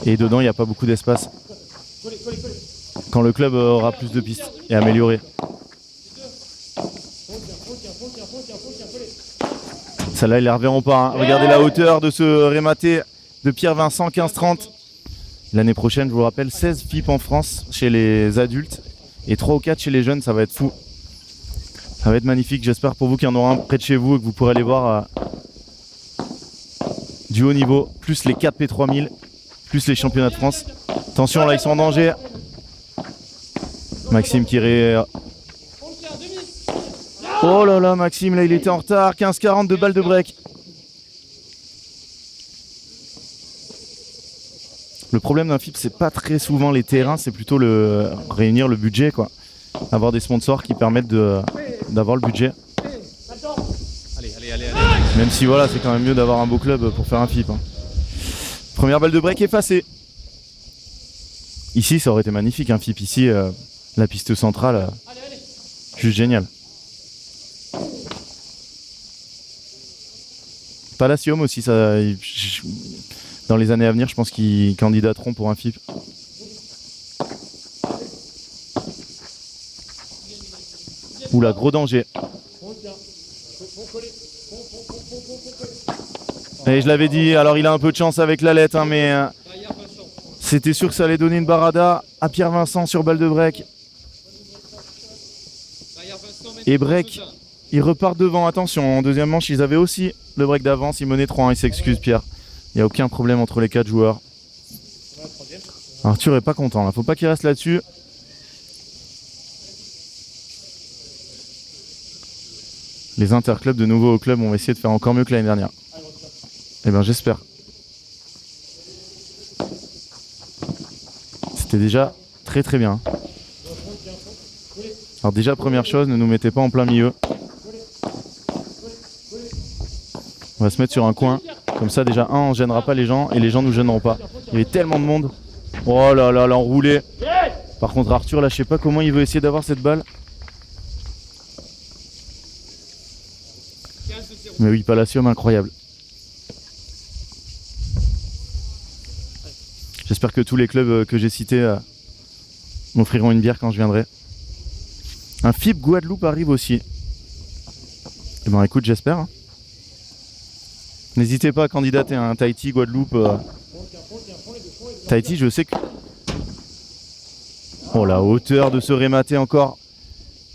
et dedans il n'y a pas beaucoup d'espace. Quand le club aura plus de pistes et amélioré. Celle-là ils la reverront pas, hein. Regardez la hauteur de ce rématé de Pierre Vincent, 15-30. L'année prochaine je vous rappelle 16 FIP en France chez les adultes et 3 ou 4 chez les jeunes, ça va être fou. Ça va être magnifique, j'espère pour vous qu'il y en aura un près de chez vous et que vous pourrez aller voir du haut niveau, plus les 4 P3000, plus les championnats de France. Attention là ils sont en danger. Maxime qui Oh là là Maxime là il était en retard, 15-40 de balles de break. Le problème d'un FIP c'est pas très souvent les terrains, c'est plutôt réunir le budget quoi. Avoir des sponsors qui permettent d'avoir le budget. Allez. Même si voilà, c'est quand même mieux d'avoir un beau club pour faire un FIP. Hein. Première balle de break effacée. Ici, ça aurait été magnifique un FIP. Ici, la piste centrale, juste génial. Palacium aussi, ça, dans les années à venir, je pense qu'ils candidateront pour un FIP. Oula, gros danger. Et je l'avais dit, alors il a un peu de chance avec la lettre, hein, mais c'était sûr que ça allait donner une barada à Pierre Vincent sur balle de break. Et break, il repart devant, attention, en deuxième manche ils avaient aussi le break d'avance, il menait 3-1, il s'excuse Pierre. Il n'y a aucun problème entre les 4 joueurs. Arthur est pas content, là. Faut pas qu'il reste là-dessus. Les interclubs de nouveau au club, on va essayer de faire encore mieux que l'année dernière. Eh bien j'espère. C'était déjà très très bien. Alors déjà première chose, ne nous mettez pas en plein milieu. On va se mettre sur un coin. Comme ça déjà on ne gênera pas les gens et les gens nous gêneront pas. Il y avait tellement de monde. Oh là là, l'enroulé. Par contre Arthur là je sais pas comment il veut essayer d'avoir cette balle. Mais oui, Palacium, incroyable. J'espère que tous les clubs que j'ai cités M'offriront une bière quand je viendrai. Un FIP Guadeloupe arrive aussi. Eh ben écoute, j'espère. Hein. N'hésitez pas à candidater à un Tahiti, Guadeloupe. Tahiti, je sais que... Oh, la hauteur de ce rématé encore.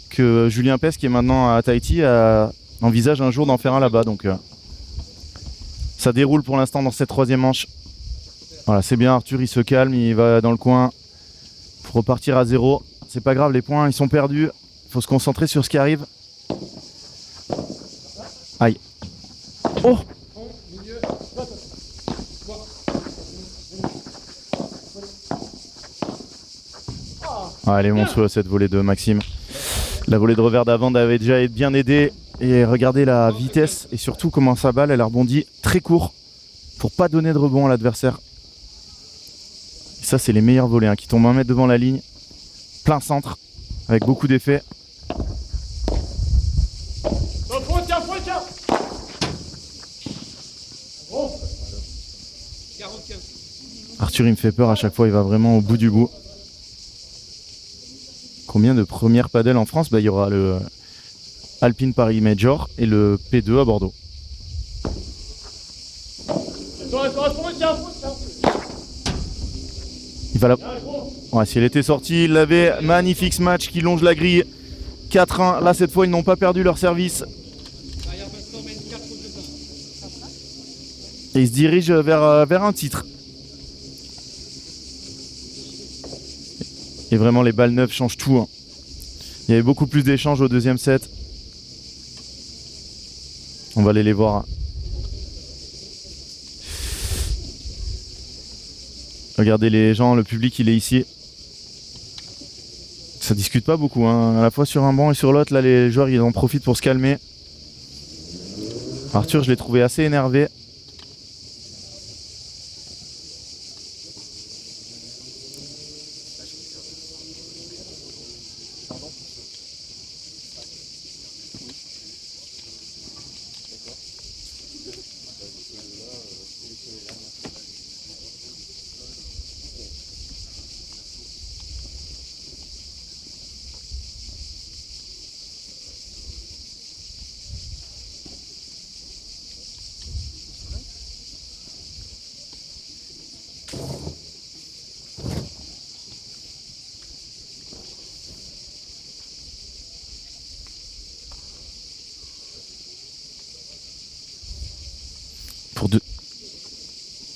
Que Julien Pes, qui est maintenant à Tahiti, envisage un jour d'en faire un là-bas. Donc ça déroule pour l'instant dans cette troisième manche. Voilà, c'est bien, Arthur, il se calme, il va dans le coin pour repartir à 0. C'est pas grave, les points, ils sont perdus. Il faut se concentrer sur ce qui arrive. Aïe. Oh! Ah, elle est monstrueuse cette volée de Maxime. La volée de revers d'avant avait déjà bien aidé. Et regardez la vitesse et surtout comment sa balle, elle a rebondi très court pour pas donner de rebond à l'adversaire. Et ça, c'est les meilleurs volets hein, qui tombent 1 mètre devant la ligne. Plein centre avec beaucoup d'effets. Arthur, il me fait peur à chaque fois, il va vraiment au bout du bout. Combien de premières paddles en France? Il y aura le Alpine Paris Major et le P2 à Bordeaux. Il va la... Ouais, si elle était sortie, il l'avait. Magnifique match qui longe la grille. 4-1. Là, cette fois, ils n'ont pas perdu leur service. Et ils se dirigent vers un titre. Et vraiment, les balles neuves changent tout. Hein. Il y avait beaucoup plus d'échanges au deuxième set. On va aller les voir. Regardez les gens, le public, il est ici. Ça discute pas beaucoup, hein. À la fois sur un banc et sur l'autre. Là, les joueurs, ils en profitent pour se calmer. Arthur, je l'ai trouvé assez énervé.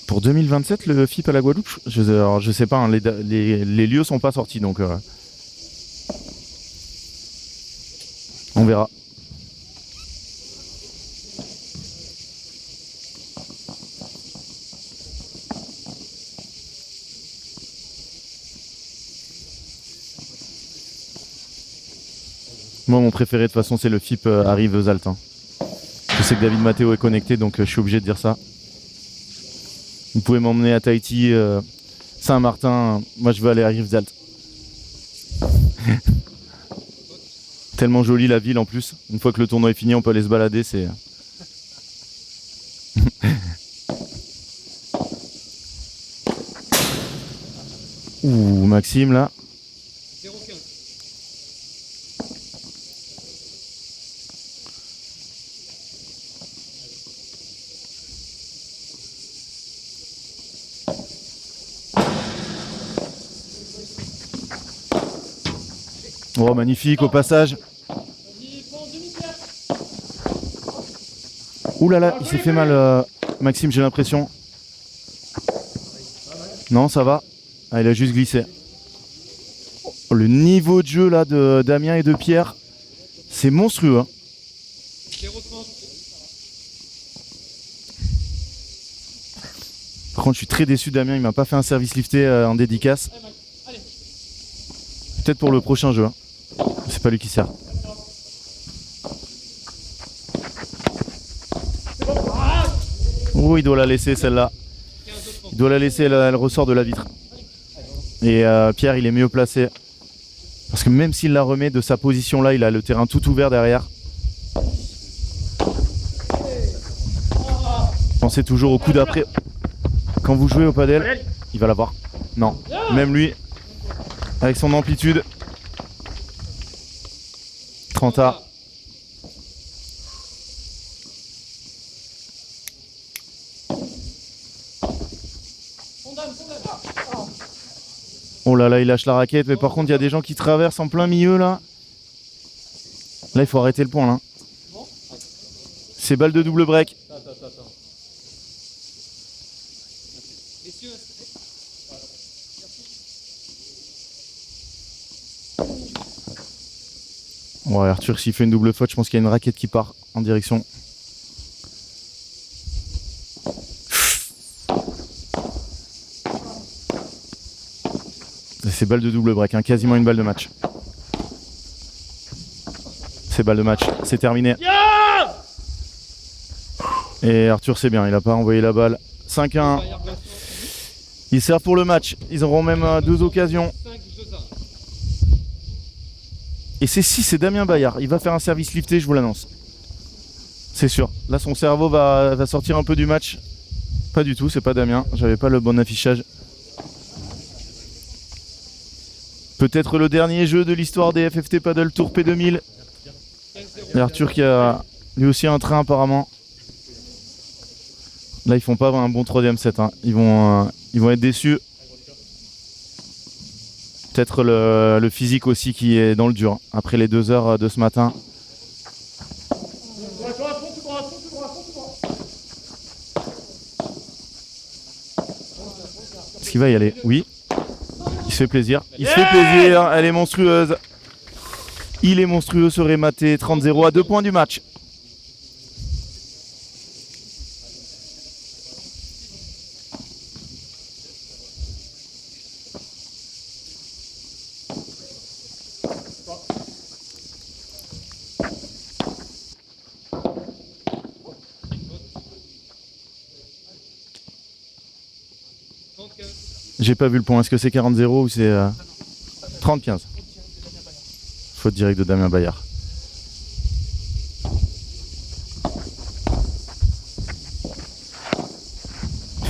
Pour 2027, le FIP à la Guadeloupe, je sais pas, hein, les lieux sont pas sortis, donc on verra. Moi, mon préféré de toute façon, c'est le FIP Arrive-Zalt. Hein. Je sais que David Matteo est connecté, donc je suis obligé de dire ça. Vous pouvez m'emmener à Tahiti, Saint-Martin. Moi, je veux aller à Rivesaltes. Tellement jolie la ville en plus. Une fois que le tournoi est fini, on peut aller se balader. C'est... Ouh, Maxime là. 0,15. Oh, magnifique au passage. Ouh là là, il s'est fait mal, Maxime, j'ai l'impression. Non, ça va. Ah, il a juste glissé. Oh, le niveau de jeu là de Damien et de Pierre, c'est monstrueux. Hein. 0,30. Par contre, je suis très déçu de Damien, il m'a pas fait un service lifté en dédicace. Peut-être pour le prochain jeu. Hein. C'est pas lui qui sert. Oh, il doit la laisser celle-là. Il doit la laisser, elle ressort de la vitre. Et Pierre, il est mieux placé. Parce que même s'il la remet de sa position là, il a le terrain tout ouvert derrière. Pensez toujours au coup d'après. Quand vous jouez au padel, il va l'avoir. Non, même lui. avec son amplitude. 30A. Oh là là, il lâche la raquette, mais par contre, il y a des gens qui traversent en plein milieu là. Là, il faut arrêter le point là. C'est balle de double break. Attends. Messieurs, Ouais, Arthur, s'il fait une double faute, je pense qu'il y a une raquette qui part en direction. C'est balle de double break, hein, quasiment une balle de match. C'est balle de match, c'est terminé. Et Arthur, c'est bien, il n'a pas envoyé la balle. 5-1. Ils servent pour le match. Ils auront même 2 occasions. 5-2-1. Et c'est Damien Bayard. Il va faire un service lifté, je vous l'annonce. C'est sûr. Là, son cerveau va sortir un peu du match. Pas du tout, c'est pas Damien. J'avais pas le bon affichage. Peut-être le dernier jeu de l'histoire des FFT Paddle Tour P2000. Et Arthur qui a lui aussi un train apparemment. Là, ils font pas un bon 3ème set. Hein. Ils vont être déçus. Peut-être le physique aussi qui est dans le dur. Après les 2 heures de ce matin. Est-ce qu'il va y aller? Oui. Il se fait plaisir. Il se fait plaisir. Elle est monstrueuse. Il est monstrueux ce Rématé. 30-0 à 2 points du match. J'ai pas vu le point. Est-ce que c'est 40-0 ou c'est 30-15? Faute directe de Damien Bayard.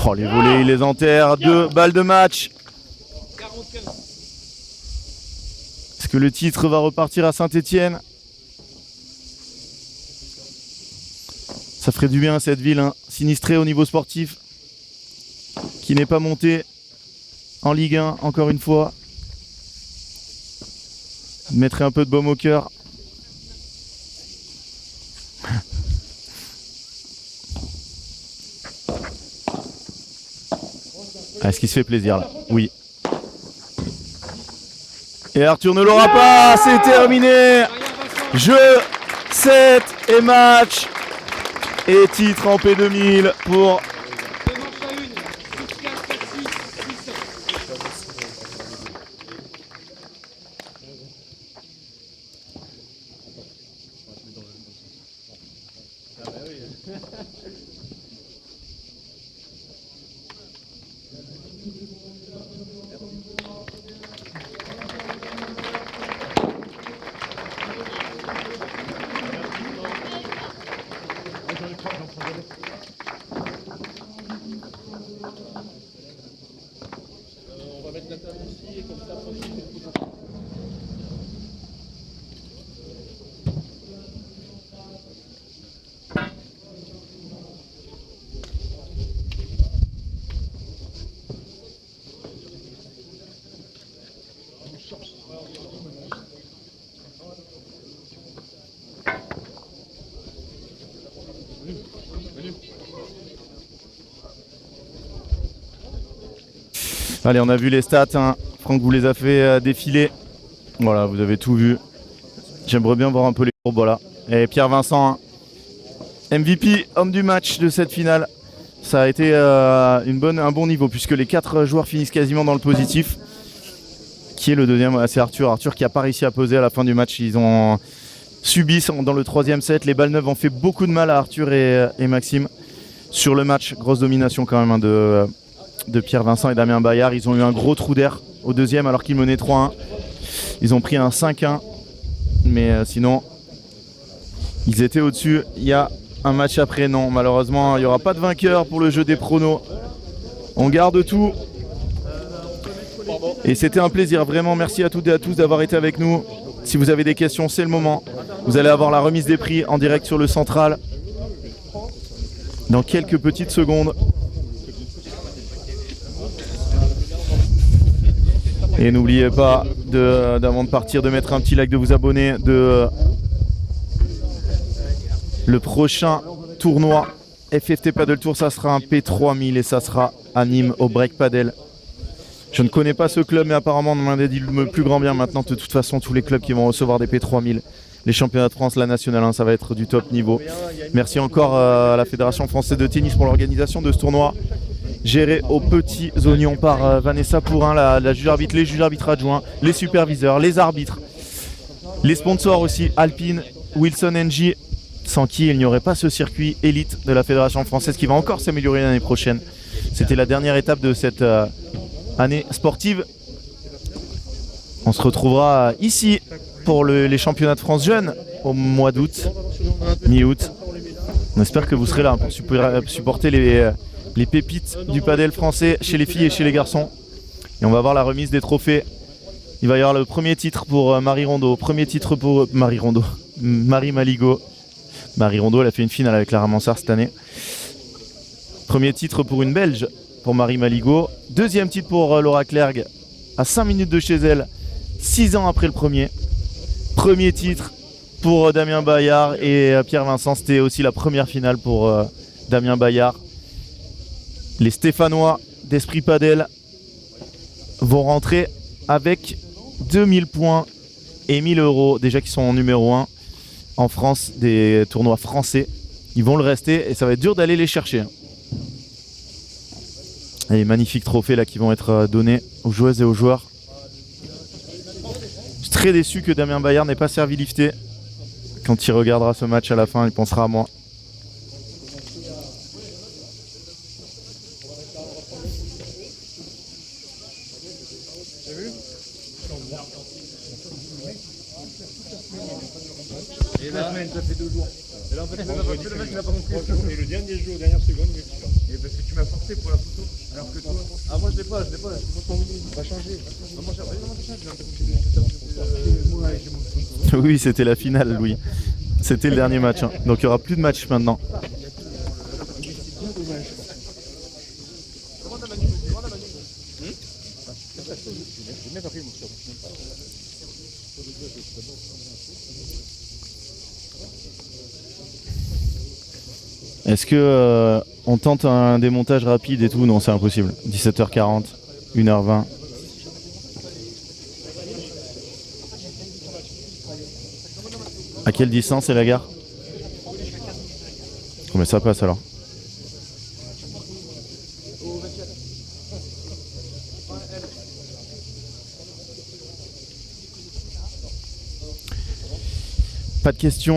Oh, les volets, il les enterre. 2 balles de match. 45. Est-ce que le titre va repartir à Saint-Étienne? Ça ferait du bien à cette ville, hein, sinistrée au niveau sportif, qui n'est pas montée en Ligue 1, encore une fois. Mettrait un peu de baume au cœur. Est-ce qu'il se fait plaisir là? Oui. Et Arthur ne l'aura pas, c'est terminé. Jeu, set et match. Et titre en P2000 pour... 2 manches à 1. 6-4, 4-6, 6-7. On va mettre la table ici et comme ça, tranquille. Allez, on a vu les stats, hein. Franck vous les a fait défiler. Voilà, vous avez tout vu. J'aimerais bien voir un peu les courbes, voilà. Et Pierre Vincent, hein. MVP, homme du match de cette finale. Ça a été un bon niveau puisque les 4 joueurs finissent quasiment dans le positif. Qui est le deuxième? C'est Arthur. Arthur qui n'a pas réussi à peser à la fin du match. Ils ont subi dans le 3ème set. Les balles neuves ont fait beaucoup de mal à Arthur et Maxime. Sur le match, grosse domination quand même, hein, de Pierre Vincent et Damien Bayard. Ils ont eu un gros trou d'air au 2ème alors qu'ils menaient 3-1. Ils ont pris un 5-1. Mais sinon, ils étaient au-dessus. Il y a un match après, non. Malheureusement, il n'y aura pas de vainqueur pour le jeu des pronos. On garde tout. Et c'était un plaisir, vraiment merci à toutes et à tous d'avoir été avec nous. Si vous avez des questions, c'est le moment. Vous allez avoir la remise des prix en direct sur le central dans quelques petites secondes. Et n'oubliez pas d'avant de partir de mettre un petit like, de vous abonner, le prochain tournoi FFT Paddle Tour, ça sera un P3000 et ça sera à Nîmes au Break Paddle. Je ne connais pas ce club, mais apparemment on m'en a dit le plus grand bien maintenant. De toute façon, tous les clubs qui vont recevoir des P3000, les championnats de France, la nationale 1, ça va être du top niveau. Merci encore à la Fédération Française de Tennis pour l'organisation de ce tournoi, géré aux petits oignons par Vanessa Pourin, la juge arbitre, les juges arbitres adjoints, les superviseurs, les arbitres, les sponsors aussi, Alpine, Wilson NG, sans qui il n'y aurait pas ce circuit élite de la Fédération française qui va encore s'améliorer l'année prochaine. C'était la dernière étape de cette année sportive. On se retrouvera ici pour les championnats de France jeunes au mois d'août, mi-août. On espère que vous serez là pour supporter les pépites du padel français chez les filles et chez les garçons. Et on va voir la remise des trophées. Il va y avoir le premier titre pour Marie Rondeau, premier titre pour Marie Maligo. Marie Rondeau, elle a fait une finale avec Clara Mansart cette année. Premier titre pour une Belge, pour Marie Maligo. Deuxième titre pour Laura Clergue, à 5 minutes de chez elle, 6 ans après le premier. Premier titre pour Damien Bayard et Pierre Vincent. C'était aussi la première finale pour Damien Bayard. Les Stéphanois d'Esprit Padel vont rentrer avec 2000 points et 1000 euros, déjà qu'ils sont en numéro 1 en France des tournois français. Ils vont le rester et ça va être dur d'aller les chercher. Et les magnifiques trophées là qui vont être donnés aux joueuses et aux joueurs. Je suis très déçu que Damien Bayard n'ait pas servi lifté. Quand il regardera ce match à la fin, il pensera à moi. Et la semaine, ça fait 2 jours. Et là, en fait, le mec, il n'a pas compris. Et le dernier jour, dernière seconde, il est et parce que tu m'as forcé pour la photo. Alors que toi. Ah, moi, je l'ai pas. Je va changer. Oui, c'était la finale, Louis. C'était le dernier match. Hein. Donc, il n'y aura plus de match maintenant. Est-ce que on tente un démontage rapide et tout? Non, c'est impossible. 17h40, 1h20. À quelle distance est la gare? Combien ça passe alors? Pas de questions.